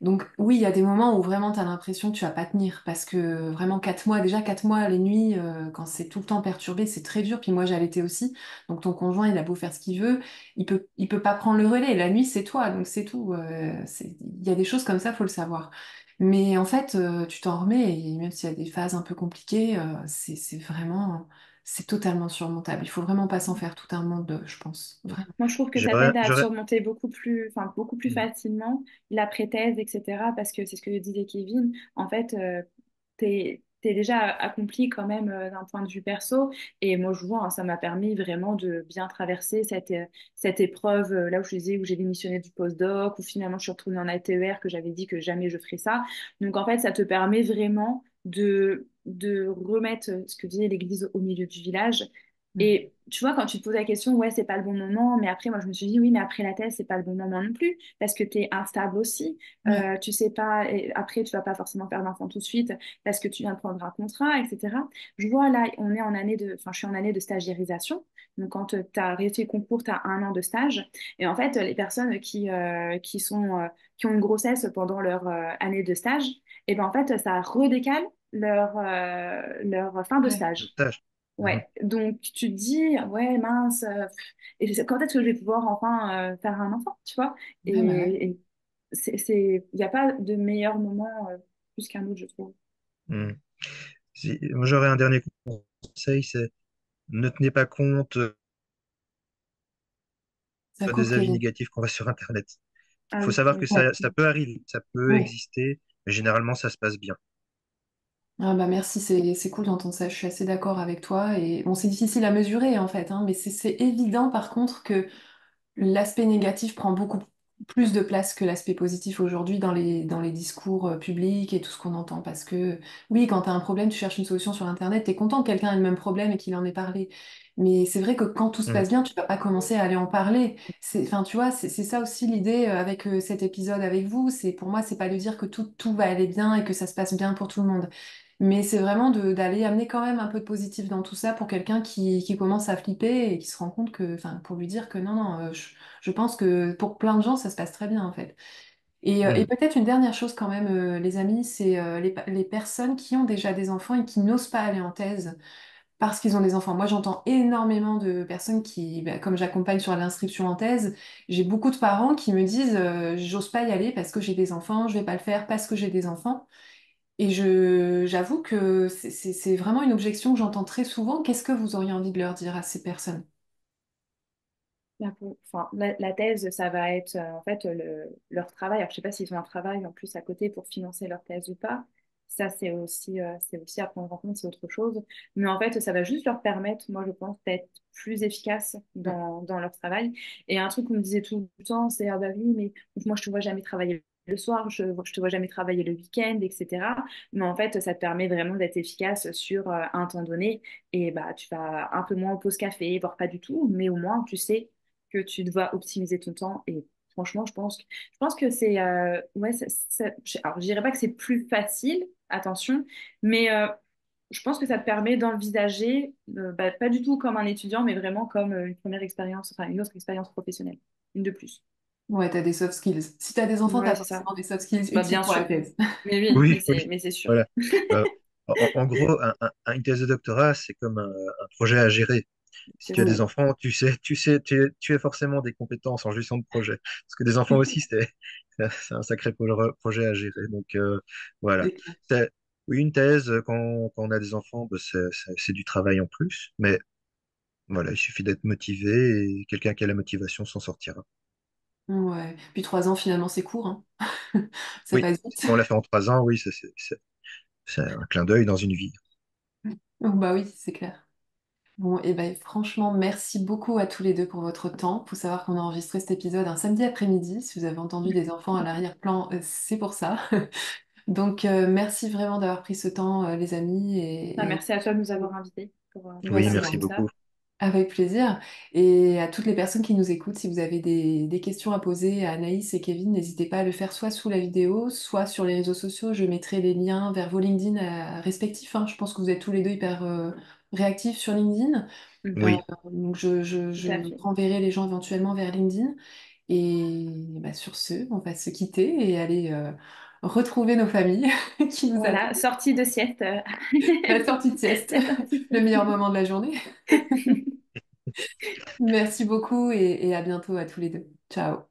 Donc oui, il y a des moments où vraiment tu as l'impression que tu vas pas tenir parce que vraiment 4 mois, déjà 4 mois les nuits, quand c'est tout le temps perturbé, c'est très dur. Puis moi j'ai allaité aussi, donc ton conjoint il a beau faire ce qu'il veut, il peut pas prendre le relais. La nuit c'est toi, donc c'est tout. Il y a des choses comme ça, faut le savoir. Mais en fait, tu t'en remets et même s'il y a des phases un peu compliquées, c'est vraiment, c'est totalement surmontable. Il faut vraiment pas s'en faire tout un monde, je pense. Vraiment. Moi, je trouve que ça J'aurais, t'aide à j'aurais, surmonter beaucoup plus Mm. facilement l'après-thèse, etc. Parce que c'est ce que disait Kevin. En fait, t'es déjà accompli quand même d'un point de vue perso. Et moi, je vois, hein, ça m'a permis vraiment de bien traverser cette épreuve, là où je disais, où j'ai démissionné du postdoc, où finalement je suis retournée en ATER, que j'avais dit que jamais je ferais ça. Donc, en fait, ça te permet vraiment de remettre ce que disait l'église au milieu du village. Mm. Et tu vois, quand tu te poses la question, ouais, c'est pas le bon moment, mais après, moi, je me suis dit, oui, mais après la thèse, c'est pas le bon moment non plus, parce que tu es instable aussi. Ouais. Tu sais pas, et après, tu vas pas forcément faire d'enfant tout de suite, parce que tu viens de prendre un contrat, etc. Je vois là, je suis en année de stagiairisation. Donc, quand tu as réussi le concours, tu as 1 an de stage. Et en fait, les personnes qui ont une grossesse pendant leur année de stage, et ben en fait, ça redécale leur fin de Ouais. Le stage. stage. Mhm. Ouais, donc tu te dis, ouais, mince, quand est-ce que je vais pouvoir enfin faire un enfant, tu vois? Ouais, bah ouais. Et il n'y a pas de meilleur moment plus qu'un autre, je trouve. Mm. Moi, j'aurais un dernier conseil, c'est ne tenez pas compte Ça coupe, des avis Kevin. négatifs qu'on voit sur Internet. Il Ah faut oui, savoir que oui. Ouais. ça peut arriver, ça peut Oui. exister, mais généralement, ça se passe bien. Ah bah merci, c'est cool d'entendre ça. Je suis assez d'accord avec toi. Et bon, c'est difficile à mesurer en fait, hein, mais c'est évident par contre que l'aspect négatif prend beaucoup plus de place que l'aspect positif aujourd'hui dans les discours publics et tout ce qu'on entend. Parce que oui, quand tu as un problème, tu cherches une solution sur Internet, tu es content que quelqu'un ait le même problème et qu'il en ait parlé. Mais c'est vrai que quand tout se Mm. passe bien, tu vas pas commencer à aller en parler. Enfin, tu vois, c'est ça aussi l'idée avec cet épisode avec vous. Pour moi, c'est pas de dire que tout va aller bien et que ça se passe bien pour tout le monde. Mais c'est vraiment d'aller amener quand même un peu de positif dans tout ça pour quelqu'un qui commence à flipper et qui se rend compte que, enfin, pour lui dire que non, non, je pense que pour plein de gens, ça se passe très bien en fait. Et Hmm. peut-être une dernière chose quand même, les amis, c'est les personnes qui ont déjà des enfants et qui n'osent pas aller en thèse parce qu'ils ont des enfants. Moi, j'entends énormément de personnes qui, bah, comme j'accompagne sur l'inscription en thèse, j'ai beaucoup de parents qui me disent j'ose pas y aller parce que j'ai des enfants, je vais pas le faire parce que j'ai des enfants. Et j'avoue que c'est vraiment une objection que j'entends très souvent. Qu'est-ce que vous auriez envie de leur dire à ces personnes? Enfin, la thèse, ça va être en fait leur travail. Alors, je sais pas s'ils ont un travail en plus à côté pour financer leur thèse ou pas. Ça, c'est aussi à prendre en compte, c'est autre chose. Mais en fait, ça va juste leur permettre, moi, je pense, d'être plus efficaces dans leur travail. Et un truc qu'on me disait tout le temps, c'est, ah bah oui, mais moi, je te vois jamais travailler le soir, je te vois jamais travailler le week-end, etc. Mais en fait, ça te permet vraiment d'être efficace sur un temps donné. Et bah, tu vas un peu moins au pause café, voire pas du tout, mais au moins, tu sais que tu dois optimiser ton temps. Et franchement, je pense que c'est. Ouais, alors, je dirais pas que c'est plus facile, attention, mais je pense que ça te permet d'envisager, bah, pas du tout comme un étudiant, mais vraiment comme une première expérience, enfin une autre expérience professionnelle, une de plus. Ouais, t'as des soft skills. Si t'as des enfants, t'as Ouais, c'est ça. forcément des soft skills Bah, utiles bien pour la sûr. thèse. Mais oui, Oui, mais oui, c'est sûr. voilà. Euh, en gros, une thèse de doctorat, c'est comme un projet à gérer. Si C'est tu as ça. des enfants, tu as forcément des compétences en gestion de projet. Parce que des enfants aussi, c'est un sacré projet à gérer. Donc, voilà. C'est clair. C'est- Oui, une thèse, quand on a des enfants, bah, c'est du travail en plus. Mais voilà, il suffit d'être motivé et quelqu'un qui a la motivation s'en sortira. Ouais. Puis 3 ans, finalement, c'est court, hein. Ça Oui, passe si vite. on l'a fait en 3 ans, oui, c'est un clin d'œil dans une vie. Oh, bah oui, c'est clair. Bon, et ben franchement, merci beaucoup à tous les deux pour votre temps. Faut savoir qu'on a enregistré cet épisode un samedi après-midi. Si vous avez entendu des enfants à l'arrière-plan, c'est pour ça. Donc, merci vraiment d'avoir pris ce temps, les amis. Ah, merci à toi de nous avoir invités pour Bah, Oui, parler c'est merci de ça. beaucoup. avec plaisir. Et à toutes les personnes qui nous écoutent, si vous avez des questions à poser à Anaïs et Kevin, n'hésitez pas à le faire soit sous la vidéo, soit sur les réseaux sociaux. Je mettrai les liens vers vos LinkedIn respectifs, hein. Je pense que vous êtes tous les deux hyper réactifs sur LinkedIn. Euh, Oui, donc, je Tout à fait. renverrai les gens éventuellement vers LinkedIn. Et bah, sur ce, on va se quitter et aller retrouver nos familles qui nous Voilà, attendent. sortie de sieste. La sortie de sieste, La sortie de le sieste. meilleur moment de la journée. Merci beaucoup et à bientôt à tous les deux. Ciao.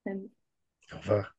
Salut. au revoir.